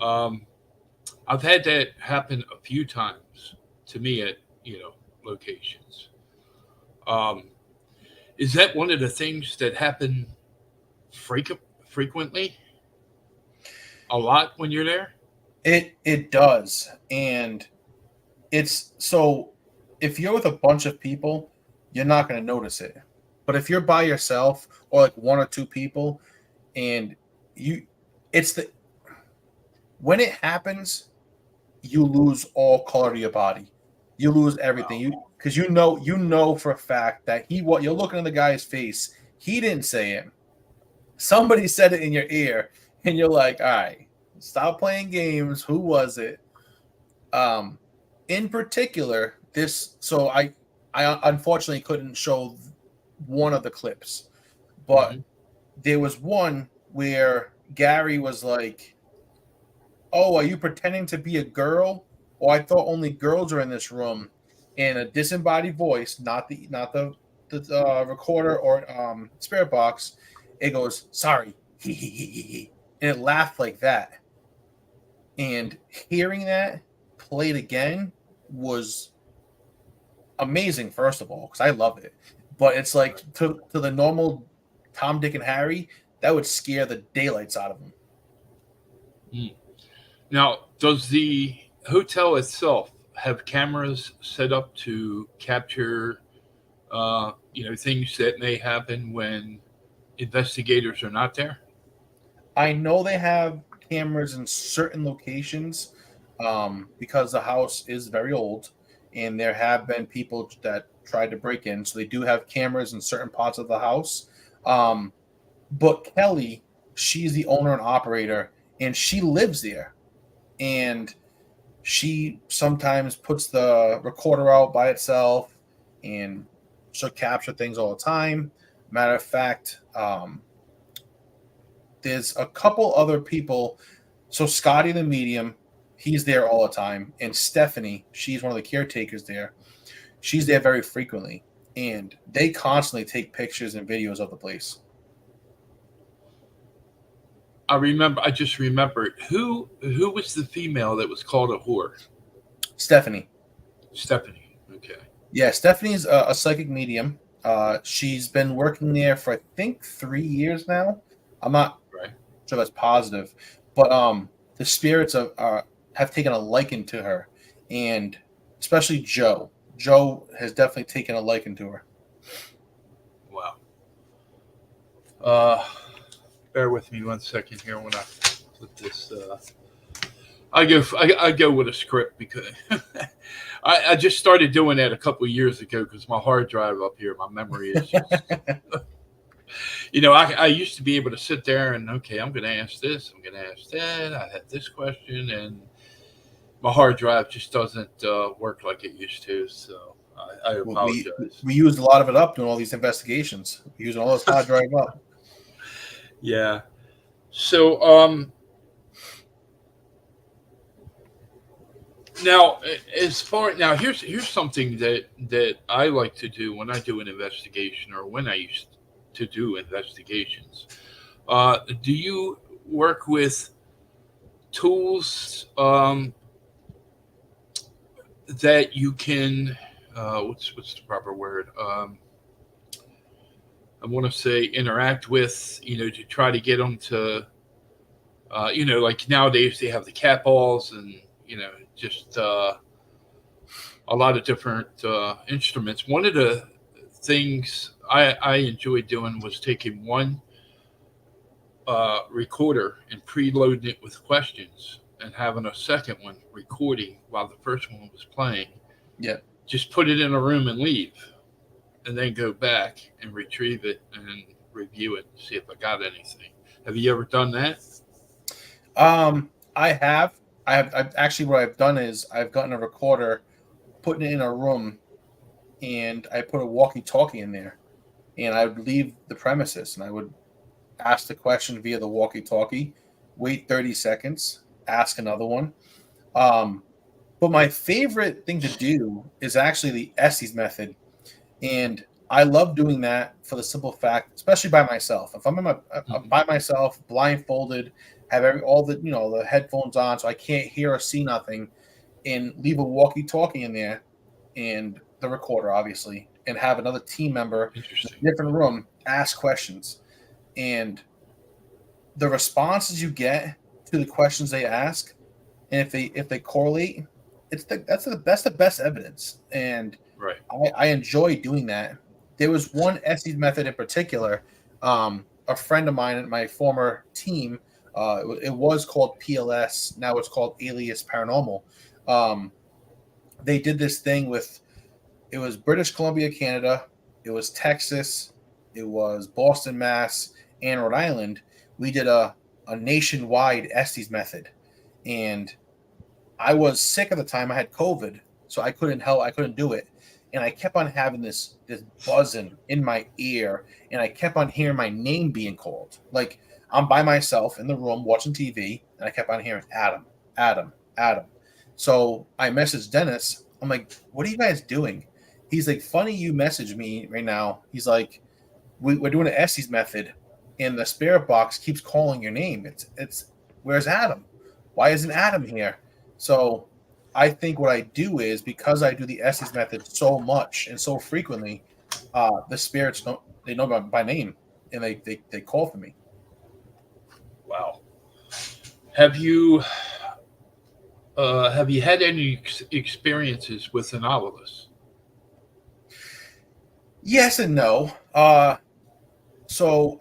C: I've had that happen a few times to me at locations. Is that one of the things that happen frequently? A lot when you're there?
D: It does. And it's so if you're with a bunch of people, you're not going to notice it. But if you're by yourself or like one or two people and when it happens, you lose all color to your body. You lose everything. Because you know for a fact that you're looking in the guy's face. He didn't say it. Somebody said it in your ear, and you're like, all right, stop playing games. Who was it? In particular, so I unfortunately couldn't show one of the clips, but there was one where Gary was like, oh, are you pretending to be a girl? Or I thought only girls are in this room. In a disembodied voice, not the recorder or spirit box, it goes, sorry, and it laughed like that. And hearing that played again was amazing, first of all, because I love it. But it's like to the normal Tom, Dick, and Harry, that would scare the daylights out of them.
C: Now, does the hotel itself have cameras set up to capture, things that may happen when investigators are not there?
D: I know they have cameras in certain locations because the house is very old, and there have been people that tried to break in, so they do have cameras in certain parts of the house. But Kelly, she's the owner and operator, and she lives there, and she sometimes puts the recorder out by itself, and she'll capture things all the time. Matter of fact, there's a couple other people. So Scotty the medium, he's there all the time, and Stephanie, she's one of the caretakers there. She's there very frequently, and they constantly take pictures and videos of the place.
C: I just remembered who was the female that was called a whore?
D: Stephanie.
C: Stephanie. Okay.
D: Yeah, Stephanie's a psychic medium. She's been working there for I think 3 years now. I'm not
C: Right.
D: sure that's positive, but the spirits have taken a liking to her, and especially Joe. Joe has definitely taken a liking to her.
C: Wow. Bear with me 1 second here when I put this. I go with a script because I just started doing that a couple of years ago because my hard drive up here, my memory is just, I used to be able to sit there and, okay, I'm going to ask this, I'm going to ask that. I had this question, and my hard drive just doesn't work like it used to. So I apologize.
D: We used a lot of it up doing all these investigations. We using all this hard drive up.
C: Yeah. So, now, here's something that I like to do when I do an investigation, or when I used to do investigations. Do you work with tools that you can? What's the proper word? I want to say interact with, to try to get them to, like nowadays they have the cat balls and, just a lot of different instruments. One of the things I enjoyed doing was taking one recorder and preloading it with questions and having a second one recording while the first one was playing.
D: Yeah.
C: Just put it in a room and leave, and then go back and retrieve it and review it and see if I got anything. Have you ever done that?
D: I have. I've actually, what I've done is I've gotten a recorder, putting it in a room, and I put a walkie-talkie in there, and I would leave the premises, and I would ask the question via the walkie-talkie, wait 30 seconds, ask another one. But my favorite thing to do is actually the Estes method. And I love doing that for the simple fact, especially by myself. If I'm by myself, blindfolded, have all the the headphones on, so I can't hear or see nothing, and leave a walkie-talkie in there, and the recorder, obviously, and have another team member in a different room ask questions, and the responses you get to the questions they ask, and if they correlate, that's the best evidence, and
C: right.
D: I enjoy doing that. There was one Estes method in particular. A friend of mine at my former team, it was called PLS. Now it's called Alias Paranormal. They did this thing with, it was British Columbia, Canada. It was Texas. It was Boston, Mass, and Rhode Island. We did a nationwide Estes method. And I was sick at the time. I had COVID, so I couldn't do it. And I kept on having this buzzing in my ear, and I kept on hearing my name being called. Like, I'm by myself in the room watching TV, and I kept on hearing Adam, Adam, Adam. So I messaged Dennis. I'm like, what are you guys doing? He's like, funny you message me right now. He's like, we're doing an Estes method, and the spirit box keeps calling your name. It's where's Adam? Why isn't Adam here? So I think what I do is, because I do the Estes method so much and so frequently, the spirits know by name, and they call for me.
C: Wow. Have you had any experiences with the novelist?
D: Yes and no. So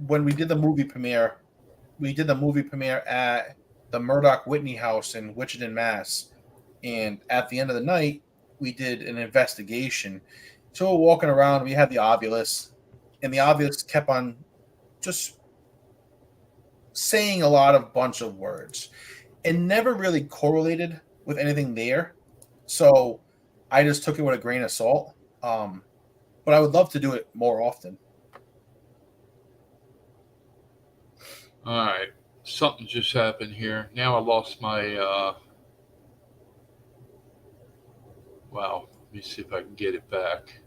D: when we did the movie premiere at the Murdoch Whitney House in Wichita, Mass. And at the end of the night, we did an investigation. So we're walking around, we had the Ovilus, and the Ovilus kept on just saying a bunch of words, and never really correlated with anything there. So I just took it with a grain of salt. But I would love to do it more often.
C: All right. Something just happened here. Now I lost my. Wow. Let me see if I can get it back.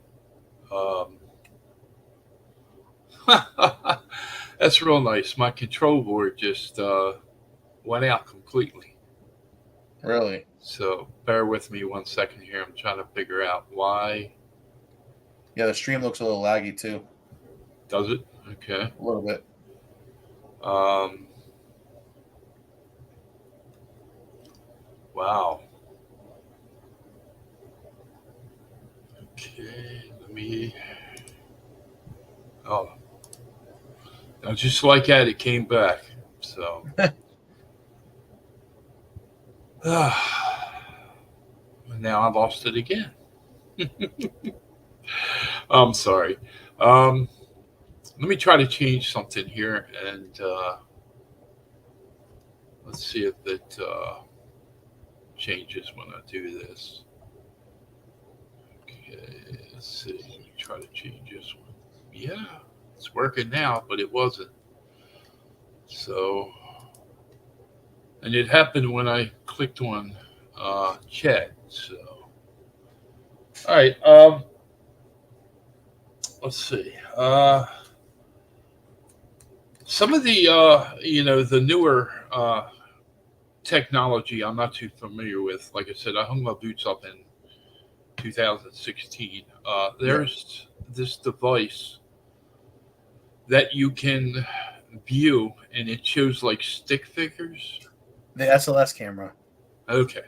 C: That's real nice. My control board just went out completely.
D: Really?
C: So bear with me 1 second here. I'm trying to figure out why.
D: Yeah, the stream looks a little laggy too.
C: Does it? Okay.
D: A little bit.
C: Wow. Okay. Let me. Oh. Now, just like that, it came back. So. Now I lost it again. I'm sorry. Let me try to change something here, and let's see if it changes when I do this. Okay, let's see. Let me try to change this one. Yeah, it's working now, but it wasn't. So, and it happened when I clicked on chat. So, all right. Let's see. Some of the the newer technology I'm not too familiar with. Like I said, I hung my boots up in 2016. There's this device that you can view, and it shows like stick figures.
D: The SLS camera.
C: Okay.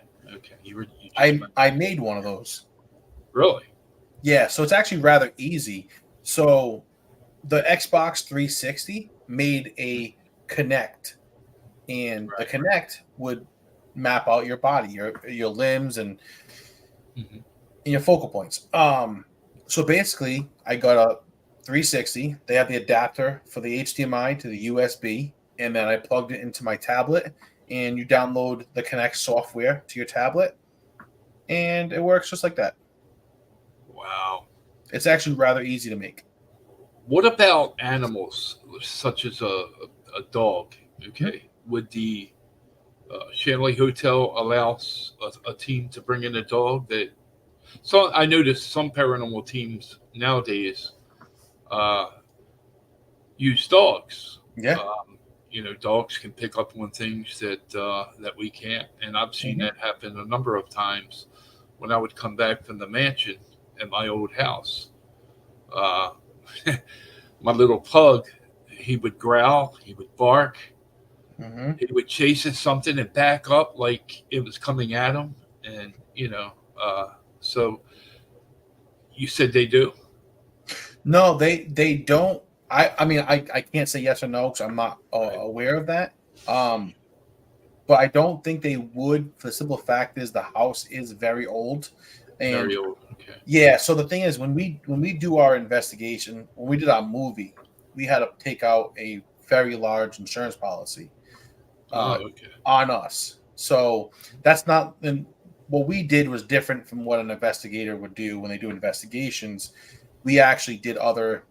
D: I made one of those.
C: Really?
D: Yeah, so it's actually rather easy. So the Xbox 360 made a Kinect, and the Kinect would map out your body, your limbs, and your focal points. So basically, I got a 360. They have the adapter for the HDMI to the USB, and then I plugged it into my tablet. And you download the Kinect software to your tablet, and it works just like that.
C: Wow.
D: It's actually rather easy to make.
C: What about animals such as a dog? Okay. Would the Shanley Hotel allow a team to bring in a dog? So I noticed some paranormal teams nowadays use dogs.
D: Yeah.
C: Dogs can pick up on things that we can't, and I've seen that happen a number of times when I would come back from the mansion at my old house. My little pug, he would growl, he would bark, he would chase at something and back up like it was coming at him, and so you said they do?
D: No, they don't. I mean, I can't say yes or no because I'm not aware of that. But I don't think they would. For the simple fact is the house is very old. And
C: very old. Okay.
D: Yeah. So the thing is, when we do our investigation, when we did our movie, we had to take out a very large insurance policy on us. So that's not. And what we did was different from what an investigator would do when they do investigations. We actually did other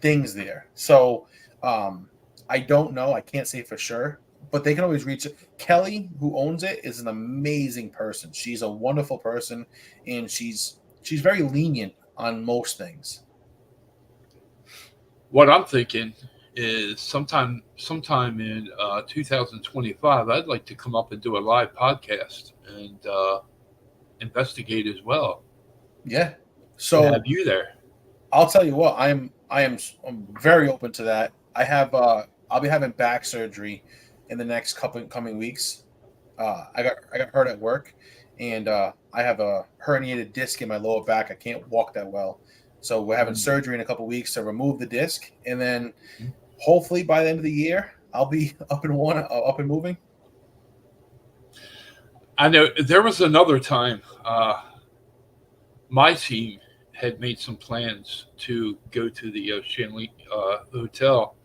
D: things there. So I don't know. I can't say for sure, but they can always reach it. Kelly, who owns it, is an amazing person. She's a wonderful person, and she's very lenient on most things.
C: What I'm thinking is sometime in 2025, I'd like to come up and do a live podcast and investigate as well.
D: Yeah. So
C: have you there?
D: I'll tell you what, I'm very open to that. I'll be having back surgery in the next coming weeks. I got hurt at work, and I have a herniated disc in my lower back. I can't walk that well, so we're having surgery in a couple weeks to remove the disc, and then hopefully by the end of the year I'll be up and moving.
C: I know there was another time my team had made some plans to go to the Shanley Hotel,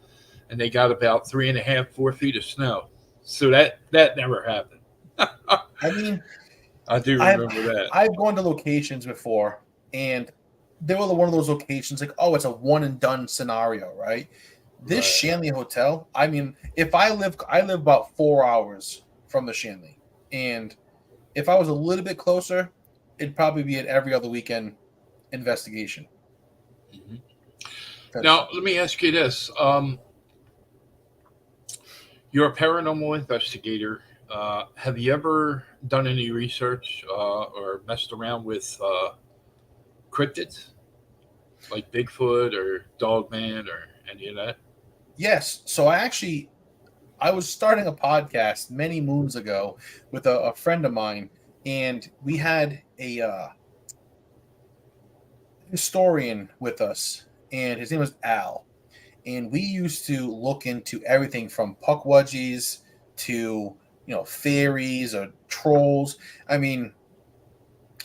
C: and they got about 3.5, 4 feet of snow. So that never happened.
D: I mean,
C: I do remember that.
D: I've gone to locations before, and they were one of those locations like, oh, it's a one and done scenario, right? This Shanley Hotel, I mean, if I live about 4 hours from the Shanley, and if I was a little bit closer, it'd probably be an every other weekend investigation.
C: Mm-hmm. Now, let me ask you this. You're a paranormal investigator. Have you ever done any research or messed around with cryptids, like Bigfoot or Dogman or any of that?
D: Yes. So I was starting a podcast many moons ago with a friend of mine, and we had a historian with us, and his name was Al. And we used to look into everything from puckwudgies to, fairies or trolls. I mean,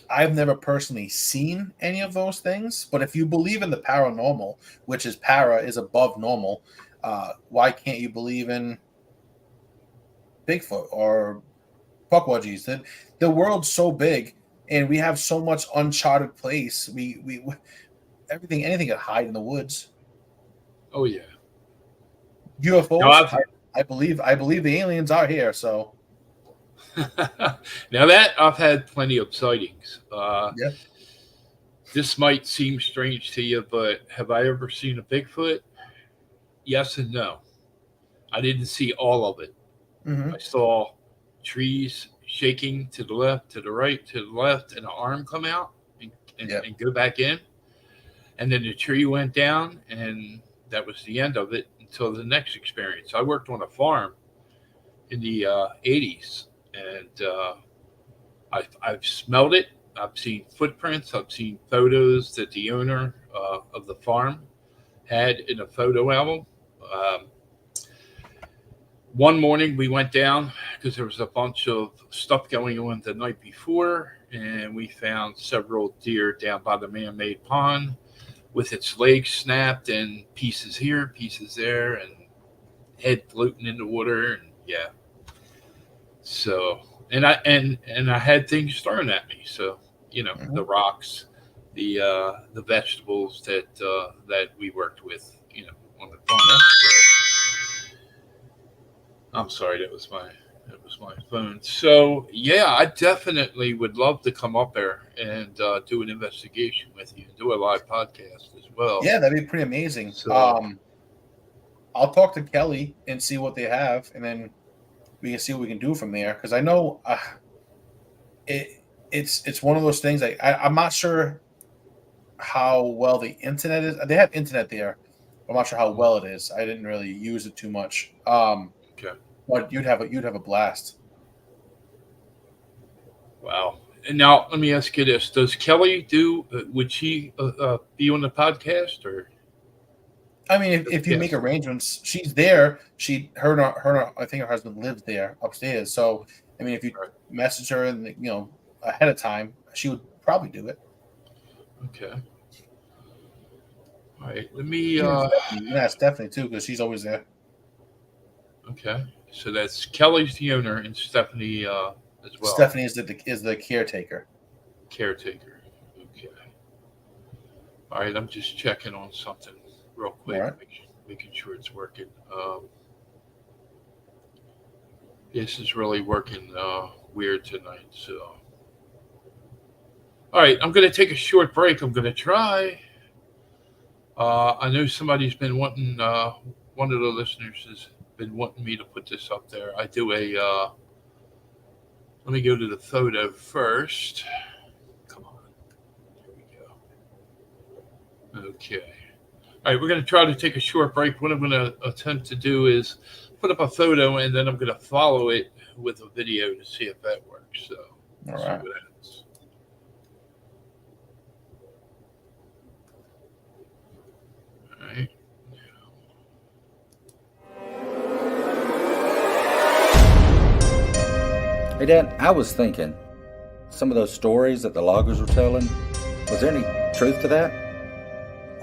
D: I've never personally seen any of those things, but if you believe in the paranormal, which is para is above normal, why can't you believe in Bigfoot or puckwudgies? The world's so big, and we have so much uncharted place. We anything could hide in the woods.
C: Oh yeah.
D: UFOs.
C: No,
D: I believe the aliens are here. So
C: now that I've had plenty of sightings.
D: Yeah.
C: This might seem strange to you, but have I ever seen a Bigfoot? Yes and no. I didn't see all of it.
D: Mm-hmm.
C: I saw trees shaking to the left, to the right, to the left, and an arm come out and go back in. And then the tree went down, and that was the end of it until the next experience. I worked on a farm in the 80s, and I've smelled it. I've seen footprints. I've seen photos that the owner of the farm had in a photo album. One morning we went down because there was a bunch of stuff going on the night before, and we found several deer down by the man-made pond with its legs snapped and pieces here, pieces there, and head floating in the water, and yeah. So, and I had things thrown at me. So, the rocks, the vegetables that we worked with, on the farm. So, I'm sorry, that was my phone. So yeah, I definitely would love to come up there and do an investigation with you and do a live podcast as well.
D: Yeah, that'd be pretty amazing.
C: So,
D: I'll talk to Kelly and see what they have, and then we can see what we can do from there. Because I know it's one of those things. I'm not sure how well the internet is. They have internet there. I'm not sure how well it is. I didn't really use it too much.
C: okay.
D: But you'd have a blast.
C: Wow. And now let me ask you this: does Kelly do? Would she be on the podcast or?
D: I mean, if you make arrangements, she's there. Her I think her husband lives there upstairs. So I mean, if you message her and ahead of time, she would probably do it.
C: Okay. All right. Let me.
D: You can ask Stephanie too, because she's always there.
C: Okay. So that's Kelly's the owner and Stephanie as well.
D: Stephanie is the caretaker.
C: Caretaker. Okay. All right. I'm just checking on something real quick,
D: right.
C: making sure it's working. This is really working weird tonight. So, all right. I'm going to take a short break. I'm going to try. I know somebody's been wanting. One of the listeners has been wanting me to put this up there. I do a. Let me go to the photo first. Come on. There we go. Okay. All right, we're going to try to take a short break. What I'm going to attempt to do is put up a photo, and then I'm going to follow it with a video to see if that works. So,
D: All right.
C: see what happens. All right.
I: Hey, Dad, I was thinking, some of those stories that the loggers were telling, was there any truth to that?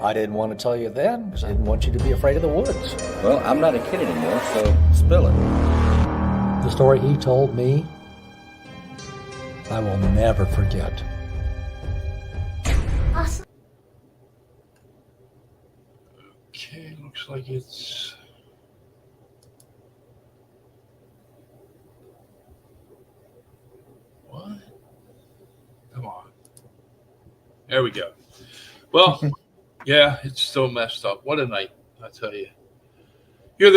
K: I didn't want to tell you then because I didn't want you to be afraid of the woods.
I: Well, I'm not a kid anymore, so spill it.
K: The story he told me, I will never forget.
C: Okay, looks like it's... What? Come on. There we go. Well, yeah, it's still messed up. What a night, I tell you. You're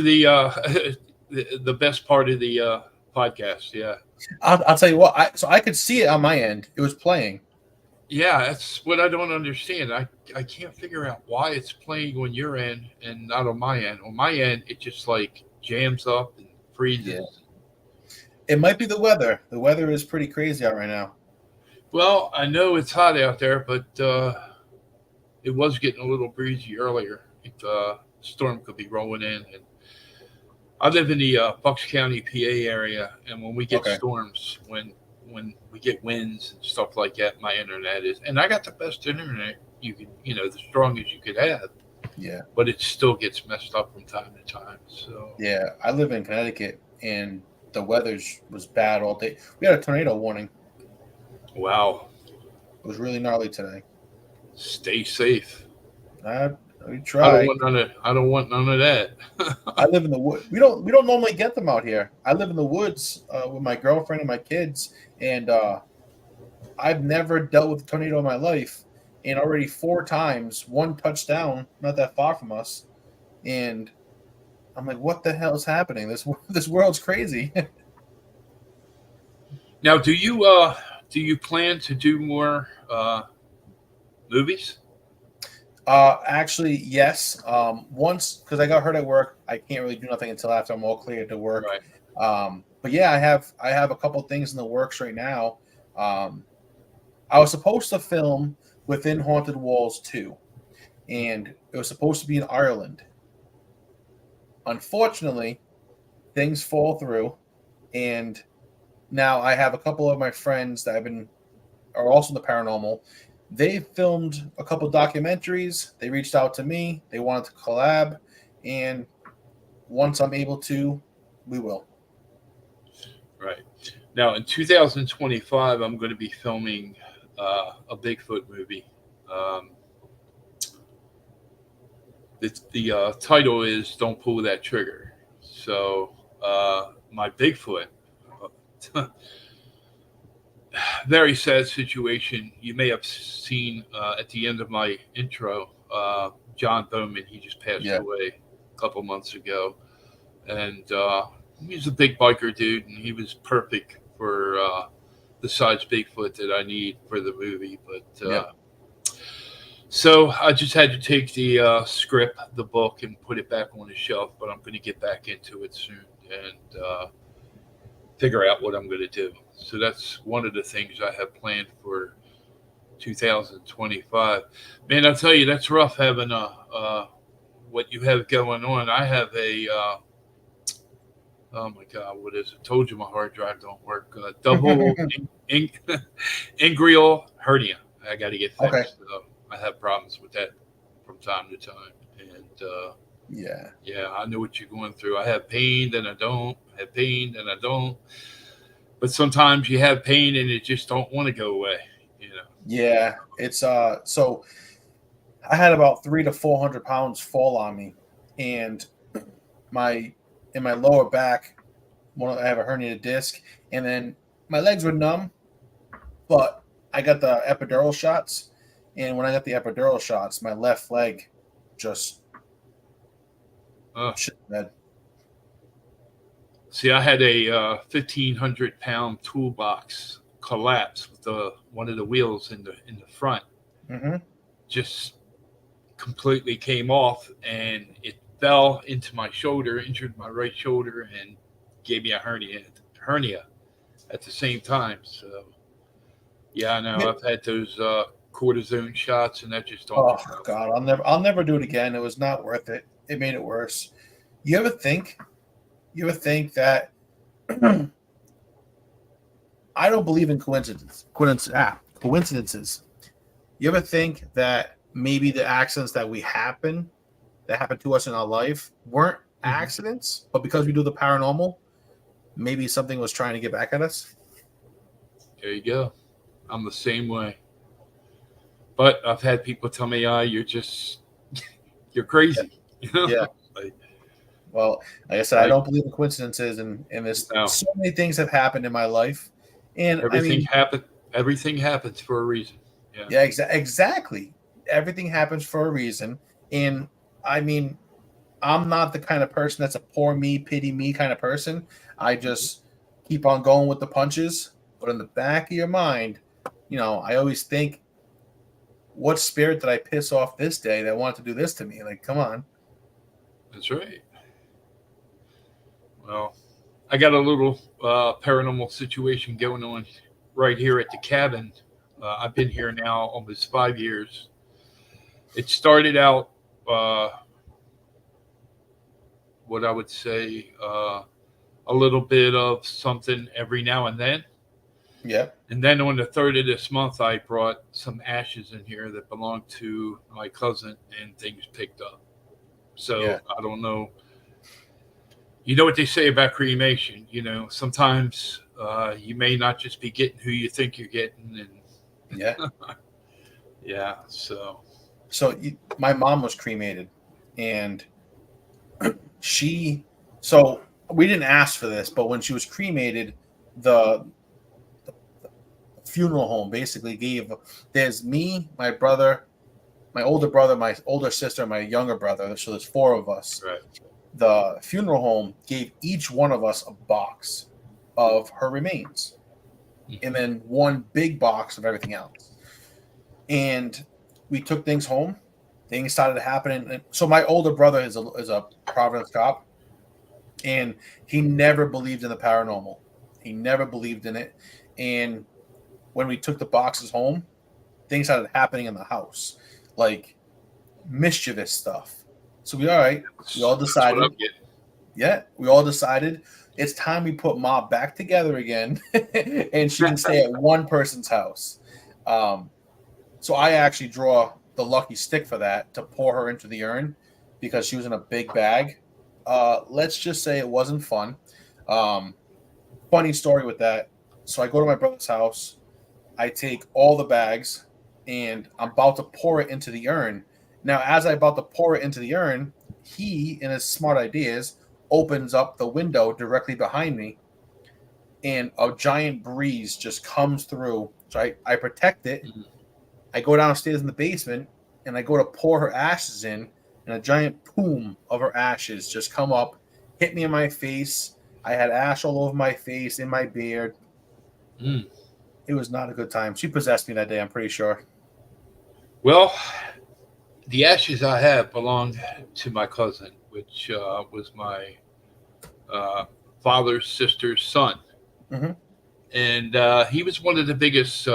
C: the best part of the podcast. Yeah.
D: I'll tell you what. I could see it on my end. It was playing.
C: Yeah, that's what I don't understand. I can't figure out why it's playing on your end and not on my end. On my end, it just like jams up and freezes.
D: Yeah. It might be the weather. The weather is pretty crazy out right now.
C: Well, I know it's hot out there, but it was getting a little breezy earlier. Storm could be rolling in. And I live in the Bucks County, PA area, and when we get storms, when we get winds and stuff like that, my internet is, and I got the best internet you could, the strongest you could have.
D: Yeah.
C: But it still gets messed up from time to time. So
D: yeah, I live in Connecticut, and the weather was bad all day. We had a tornado warning.
C: Wow.
D: It was really gnarly today.
C: Stay safe.
D: We try.
C: I don't want none of that.
D: I live in the wood. We don't normally get them out here. I live in the woods with my girlfriend and my kids, and I've never dealt with a tornado in my life. And already 4 times, 1 touchdown, not that far from us, and I'm like, what the hell is happening? This world's crazy.
C: Now, do you plan to do more movies?
D: Actually, yes. Once, because I got hurt at work, I can't really do nothing until after I'm all cleared to work.
C: Right.
D: But yeah, I have a couple things in the works right now. I was supposed to film Within Haunted Walls 2, and it was supposed to be in Ireland. Unfortunately, things fall through, and now I have a couple of my friends that are also in the paranormal. They filmed a couple documentaries. They reached out to me. They wanted to collab, and once I'm able to, we will. Right.
C: Now, in 2025, I'm going to be filming a Bigfoot movie. The title is "Don't Pull That Trigger." So, my Bigfoot. Very sad situation. You may have seen at the end of my intro, John Bowman. He just passed away a couple months ago, and he's a big biker dude, and he was perfect for the size Bigfoot that I need for the movie. But so I just had to take the script, the book, and put it back on the shelf. But I'm going to get back into it soon and figure out what I'm going to do. So that's one of the things I have planned for 2025. Man, I'll tell you, that's rough having what you have going on. I have a oh my God, what is it? Told you my hard drive don't work. Double inguinal hernia. I got to get fixed.
D: Okay.
C: So I have problems with that from time to time, and yeah, I know what you're going through. I have pain, then I don't. I have pain, then I don't. But sometimes you have pain and it just don't want to go away,
D: Yeah, it's so I had about 300 to 400 pounds fall on me, and in my lower back, I have a herniated disc, and then my legs were numb, but I got the epidural shots, and when I got the epidural shots, my left leg just shit the bed.
C: See, I had a 1,500-pound toolbox collapse with one of the wheels in the front.
D: Mm-hmm.
C: Just completely came off, and it fell into my shoulder, injured my right shoulder, and gave me a hernia at the same time. So, yeah, I know I've had those cortisone shots, and that just don't.
D: Oh God, I'll never do it again. It was not worth it. It made it worse. You ever think that I don't believe in coincidences. You ever think that maybe the accidents that happen to us in our life weren't accidents, but because we do the paranormal, maybe something was trying to get back at us?
C: There you go. I'm the same way. But I've had people tell me, you're crazy. You know?
D: Yeah.
C: Like,
D: Well, like I said, I don't believe in coincidences, and there's
C: no.
D: so many things have happened in my life, and
C: Everything happens for a reason.
D: Yeah, exactly. Everything happens for a reason, and I mean, I'm not the kind of person that's a poor me, pity me kind of person. I just keep on going with the punches, but in the back of your mind, I always think, what spirit did I piss off this day that wanted to do this to me? Like, come on.
C: That's right. Well, I got a little paranormal situation going on right here at the cabin. I've been here now almost 5 years. It started out, what I would say, a little bit of something every now and then.
D: Yeah.
C: And then on the 3rd of this month, I brought some ashes in here that belonged to my cousin, and things picked up. So
D: Yeah.
C: I don't know. You know what they say about cremation? Sometimes you may not just be getting who you think you're getting, and
D: Yeah.
C: yeah. So
D: my mom was cremated, and so we didn't ask for this, but when she was cremated, the funeral home basically there's me, my brother, my older brother, my older sister, my younger brother. So there's 4 of us.
C: right.
D: The funeral home gave each one of us a box of her remains, and then one big box of everything else. And we took things home. Things started happening. And so my older brother is a Providence cop, and he never believed in the paranormal. He never believed in it. And when we took the boxes home, things started happening in the house, like mischievous stuff. So we all decided. We all decided it's time we put Ma back together again, and she can stay at one person's house. So I actually draw the lucky stick for that to pour her into the urn because she was in a big bag. Let's just say it wasn't fun. Funny story with that. So I go to my brother's house. I take all the bags, and I'm about to pour it into the urn. Now, as I'm about to pour it into the urn, he, in his smart ideas, opens up the window directly behind me, and a giant breeze just comes through. So I protect it. I go downstairs in the basement, and I go to pour her ashes in, and a giant plume of her ashes just come up, hit me in my face. I had ash all over my face, in my beard. It was not a good time. She possessed me that day, I'm pretty sure.
C: Well, the ashes I have belong to my cousin, which was my father's sister's son.
D: Mm-hmm.
C: And he was one of the biggest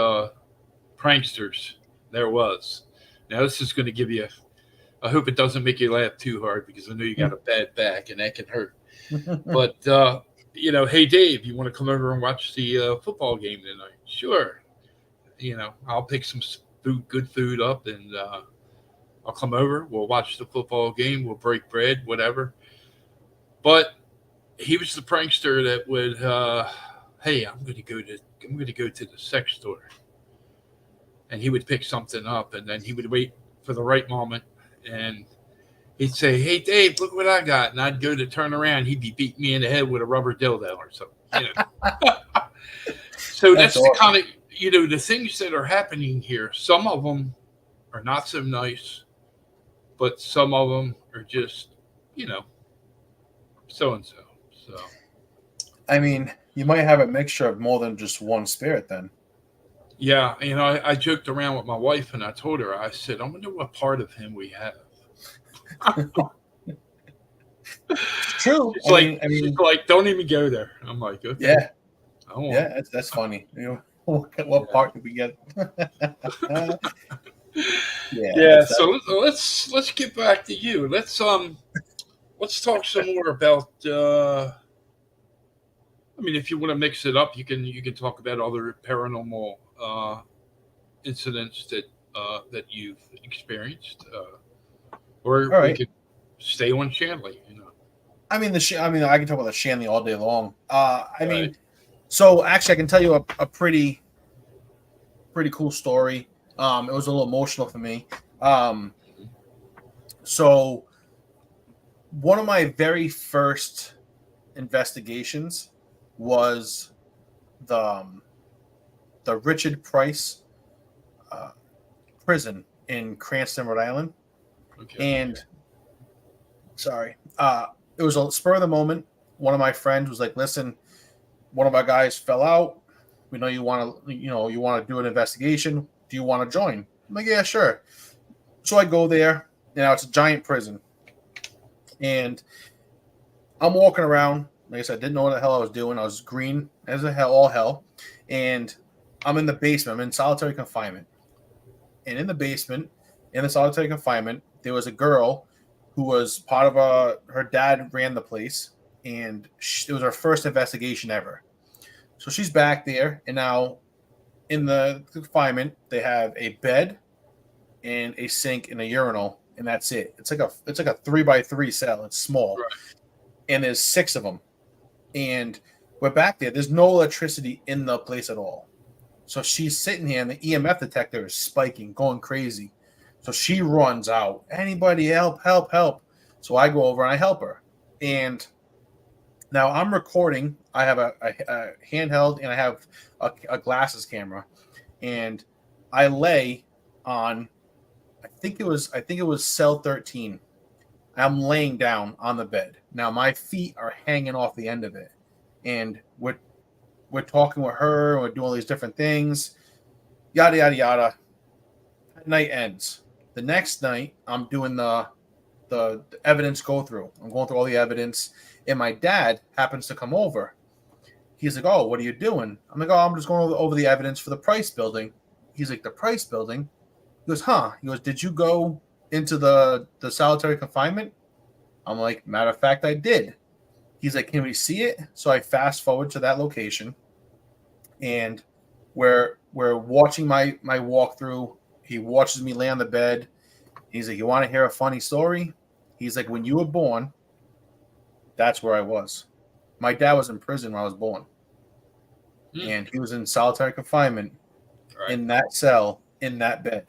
C: pranksters there was. Now, this is going to give you, I hope it doesn't make you laugh too hard, because I know you got a bad back and that can hurt. But, hey, Dave, you want to come over and watch the football game tonight? Sure. I'll pick some good food up, and I'll come over. We'll watch the football game. We'll break bread, whatever. But he was the prankster that would, hey, I'm going to go to the sex store, and he would pick something up, and then he would wait for the right moment, and he'd say, "Hey, Dave, look what I got," and I'd go to turn around. He'd be beating me in the head with a rubber dildo or something. So that's awesome. The kind of the things that are happening here. Some of them are not so nice, but some of them are just so and so. So,
D: I mean, you might have a mixture of more than just one spirit then.
C: Yeah, I joked around with my wife, and I told her, I said, I wonder what part of him we have.
D: True.
C: She's like, don't even go there. I'm like, okay.
D: Yeah. Yeah, that's funny. What part did we get?
C: Yeah. So let's get back to you. Let's talk some more about. If you want to mix it up, you can talk about other paranormal incidents that you've experienced, or we could stay on Shanley.
D: I can talk about the Shanley all day long. So actually, I can tell you a pretty pretty cool story. It was a little emotional for me. So one of my very first investigations was the Richard Price prison in Cranston, Rhode Island.
C: Okay.
D: And it was a spur of the moment. One of my friends was like, "Listen, one of our guys fell out. We know you want to do an investigation. Do you want to join?" I'm like, "Yeah, sure." So I go there. It's a giant prison, and I'm walking around. Like I said, didn't know what the hell I was doing. I was green as all hell, and I'm in the basement. I'm in solitary confinement, and in the basement, in the solitary confinement, there was a girl who was part of her dad ran the place, and it was her first investigation ever. So she's back there, and now in the confinement, they have a bed and a sink and a urinal, and that's it. It's like a 3x3 cell. It's small,
C: Right.
D: and there's 6 of them. And we're back there. There's no electricity in the place at all. So she's sitting here, and the EMF detector is spiking, going crazy. So she runs out. "Anybody help, help, help." So I go over and I help her. And now I'm recording. I have a handheld, and I have a glasses camera. And I lay on, I think it was cell 13. I'm laying down on the bed. Now my feet are hanging off the end of it. And we're talking with her, and we're doing all these different things. Yada, yada, yada. Night ends. The next night, I'm doing the evidence go through. I'm going through all the evidence, and my dad happens to come over. He's like, "Oh, what are you doing?" I'm like, "Oh, I'm just going over the evidence for the Price building." He's like, "The Price building?" He goes, "Huh?" He goes, "Did you go into the solitary confinement?" I'm like, "Matter of fact, I did." He's like, "Can we see it?" So I fast forward to that location, and we're watching my walkthrough. He watches me lay on the bed. He's like, "You want to hear a funny story?" He's like, "When you were born, that's where I was. My dad was in prison when I was born, and he was in solitary confinement in that cell, in that bed.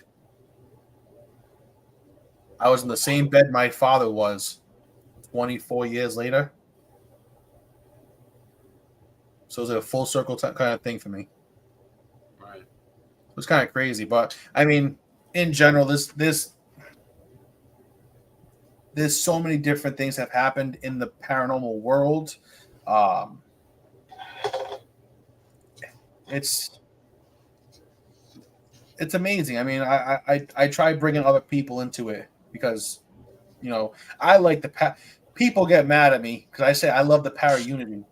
D: I was in the same bed my father was 24 years later." So it was a full circle kind of thing for me.
C: Right.
D: It was kind of crazy, but I mean, in general, there's so many different things that have happened in the paranormal world. It's amazing. I mean, I try bringing other people into it because, I like people get mad at me because I say I love the para unity,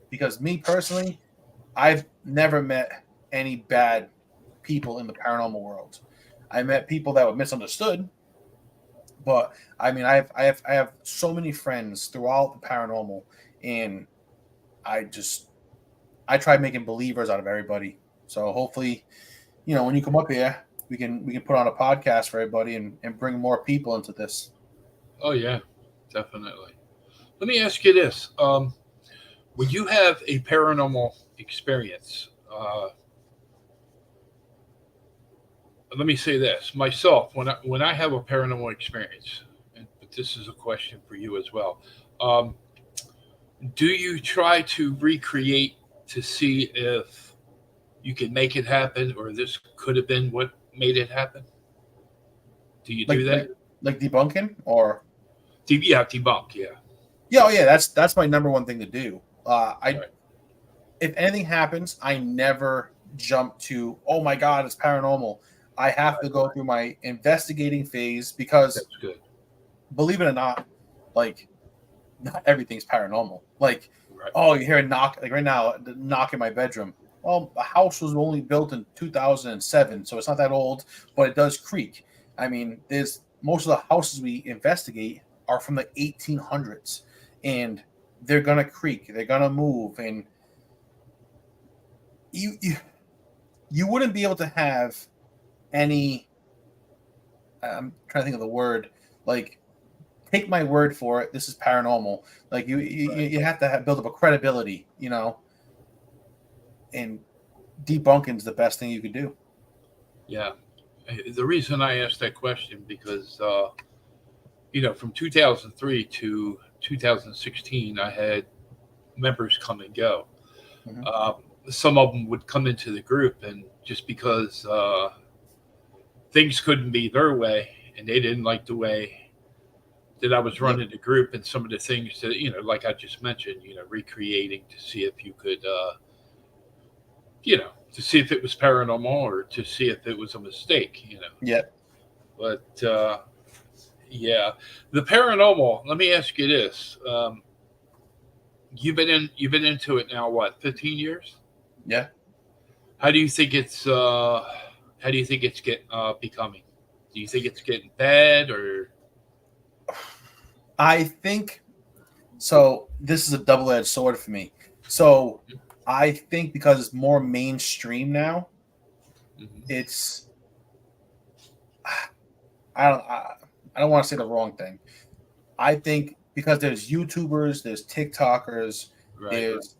D: because me personally, I've never met any bad people in the paranormal world. I met people that were misunderstood, but I mean, I have so many friends throughout the paranormal, and I try making believers out of everybody. So hopefully, when you come up here, we can put on a podcast for everybody and bring more people into this.
C: Oh yeah, definitely. Let me ask you this: when you have a paranormal experience, let me say this myself. When I have a paranormal experience, but this is a question for you as well. Do you try to recreate to see if you can make it happen, or this could have been what made it happen? Do you do that?
D: Like debunking, or
C: debunk, yeah.
D: Yeah, oh yeah, that's my number one thing to do. If anything happens, I never jump to, "Oh my God, it's paranormal." I have to go through my investigating phase, because
C: That's good.
D: Believe it or not, like, not everything's paranormal. Like, oh, you hear a knock, like right now, the knock in my bedroom. Well, the house was only built in 2007, so it's not that old, but it does creak. I mean, most of the houses we investigate are from the 1800s, and they're gonna creak, they're gonna move, and you wouldn't be able to have any. I'm trying to think of the word. Like, take my word for it. This is paranormal. Like, you have to build up a credibility, and debunking is the best thing you could do.
C: Yeah. The reason I asked that question because from 2003 to 2016, I had members come and go.
D: Mhm.
C: Some of them would come into the group, and just because things couldn't be their way, and they didn't like the way that I was
D: Yep.
C: running the group, and some of the things that like I just mentioned, recreating to see if you could, to see if it was paranormal or to see if it was a mistake.
D: Yep.
C: But yeah, the paranormal. Let me ask you this: you've been into it now, what, 15 years?
D: Yeah.
C: How do you think it's becoming? Do you think it's getting bad or?
D: I think so. This is a double-edged sword for me. So I think because it's more mainstream now,
C: Mhm.
D: it's I don't want to say the wrong thing. I think because there's YouTubers, there's TikTokers,
C: Right.
D: there's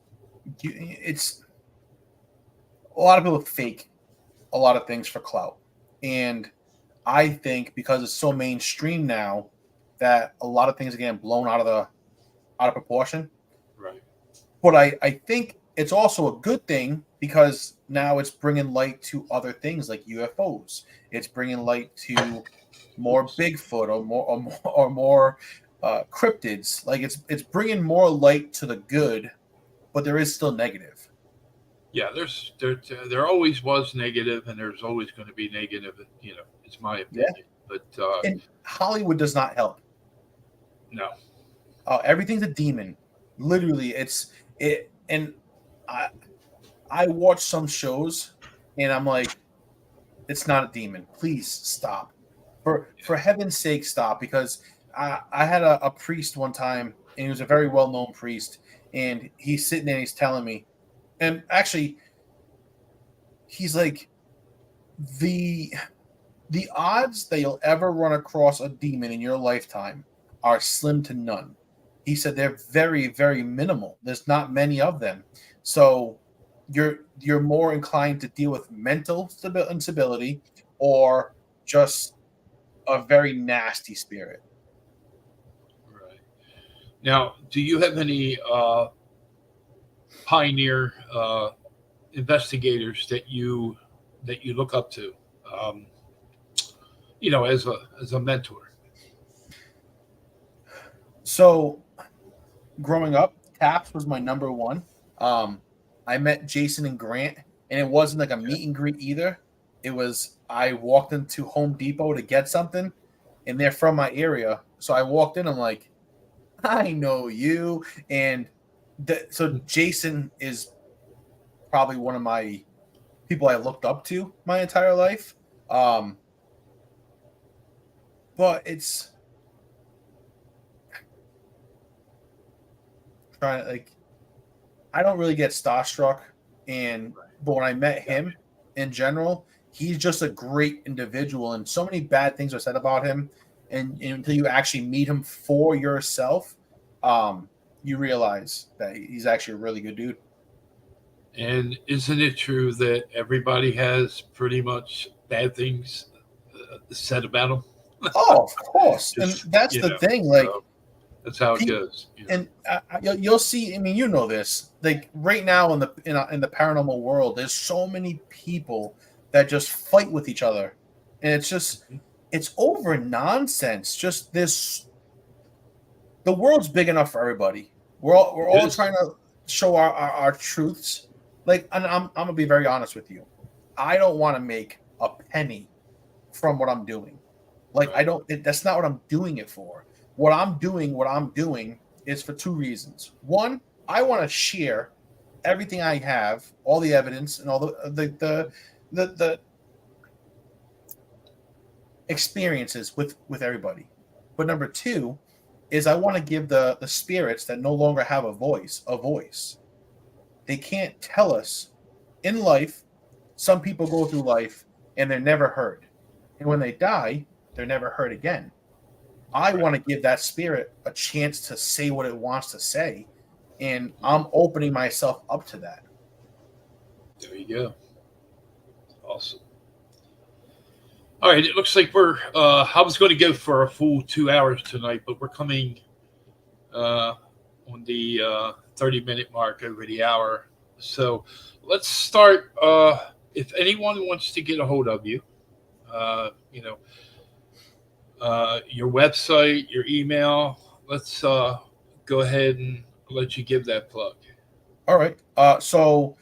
D: it's a lot of people fake a lot of things for clout, and I think because it's so mainstream now that a lot of things are getting blown out of proportion.
C: Right.
D: But I think it's also a good thing because now it's bringing light to other things like UFOs. It's bringing light to more
C: Oops.
D: Bigfoot or more cryptids. Like it's bringing more light to the good, but there is still negative.
C: Yeah. There always was negative, and there's always going to be negative. It's my
D: Yeah,
C: opinion. But
D: and Hollywood does not help.
C: no.
D: Everything's a demon. Literally, it's it. And I I watch some shows, and I'm like, it's not a demon. Please stop. For heaven's sake, stop. Because I had a priest one time, and he was a very well known priest, and he's sitting there, and he's telling me, and actually, he's like the the odds that you'll ever run across a demon in your lifetime are slim to none. He said they're very, very minimal. There's not many of them. So you're more inclined to deal with mental instability or just a very nasty spirit.
C: Right. Now, do you have any pioneer investigators that you look up to? Um, as a mentor.
D: So growing up, Taps was my number one. Um, I met Jason and Grant, and it wasn't like a meet and greet either. It was I walked into Home Depot to get something, and they're from my area. So I walked in. I'm like, I know you, and so Jason is probably one of my people I looked up to my entire life. Um, but it's trying to like I don't really get starstruck, and but when I met him in general, he's just a great individual, and so many bad things are said about him, and until you actually meet him for yourself, um, you realize that he's actually a really good dude.
C: And isn't it true that everybody has pretty much bad things said about them?
D: Oh, of course, and
C: Just
D: that's the thing. Like,
C: so that's how it
D: pe-
C: goes.
D: and you'll see. I mean, you know this. Like right now in the paranormal world, there's so many people that just fight with each other, and it's over nonsense. Just this, the world's big enough for everybody. We're all
C: It is.
D: trying to show our truths. Like, and I'm gonna be very honest with you. I don't want to make a penny from what I'm doing. Like I
C: Right.
D: don't. That's not what I'm doing it for. What I'm doing is for two reasons. One, I want to share everything I have, all the evidence and all the experiences with everybody. But number two is I want to give the spirits that no longer have a voice a voice. They can't tell us in life. Some people go through life and they're never heard, and when they die, they're never heard again. I
C: Right.
D: want to give that spirit a chance to say what it wants to say, and I'm opening myself up to that.
C: There you go. Awesome. All right, it looks like we're. I was going to go for a full 2 hours tonight, but we're coming on the 30-minute mark over the hour. So let's start. If anyone wants to get a hold of you, your website, your email, let's go ahead and let you give that plug.
D: All right. So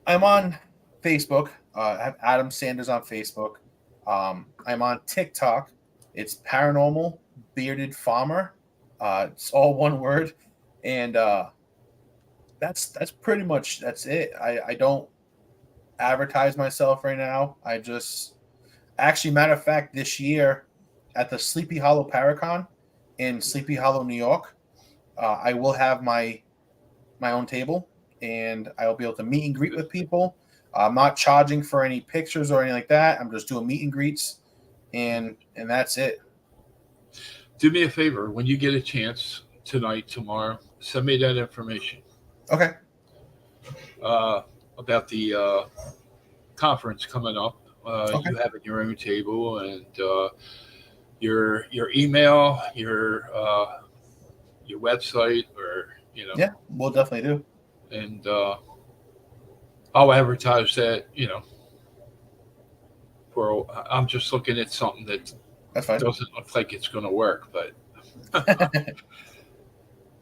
D: I'm on Facebook. I have Adam Sanders on Facebook. I'm on TikTok. It's Paranormal Bearded Farmer. It's all one word, and that's pretty much that's it. I don't advertise myself right now. I just actually, matter of fact, this year at the Sleepy Hollow Paracon in Sleepy Hollow, New York, I will have my own table, and I'll be able to meet and greet with people. I'm not charging for any pictures or anything like that. I'm just doing meet and greets, and that's it.
C: Do me a favor when you get a chance tonight, tomorrow. Send me that information.
D: Okay.
C: About the conference coming up.
D: Okay.
C: You having your own table and your email, your website, or
D: Yeah, we'll definitely do.
C: And I'll advertise that. I'm just looking at something that
D: That's fine.
C: doesn't look like it's going to work, but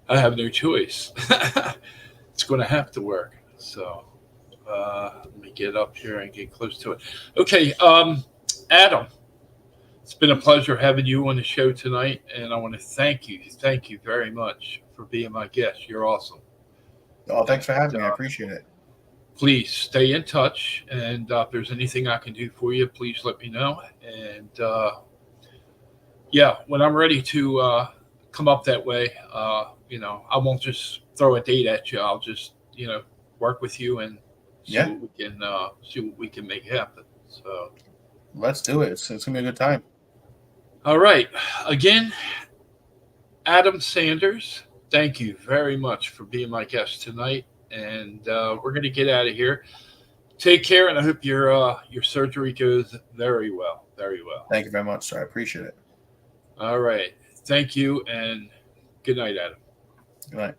C: I have no choice. It's going to have to work. So let me get up here and get close to it. Okay, Adam, it's been a pleasure having you on the show tonight, and I want to thank you very much for being my guest. You're awesome.
D: Oh, thanks for having me. I appreciate it.
C: Please stay in touch, and if there's anything I can do for you, please let me know. And when I'm ready to come up that way, I won't just throw a date at you. I'll just work with you and see what we can make happen. So
D: let's do it. It's gonna be a good time.
C: All right. Again, Adam Sanders, thank you very much for being my guest tonight. And we're going to get out of here. Take care, and I hope your surgery goes very well. Very well.
D: Thank you very much, sir. I appreciate it.
C: All right. Thank you, and good night, Adam.
D: Good night.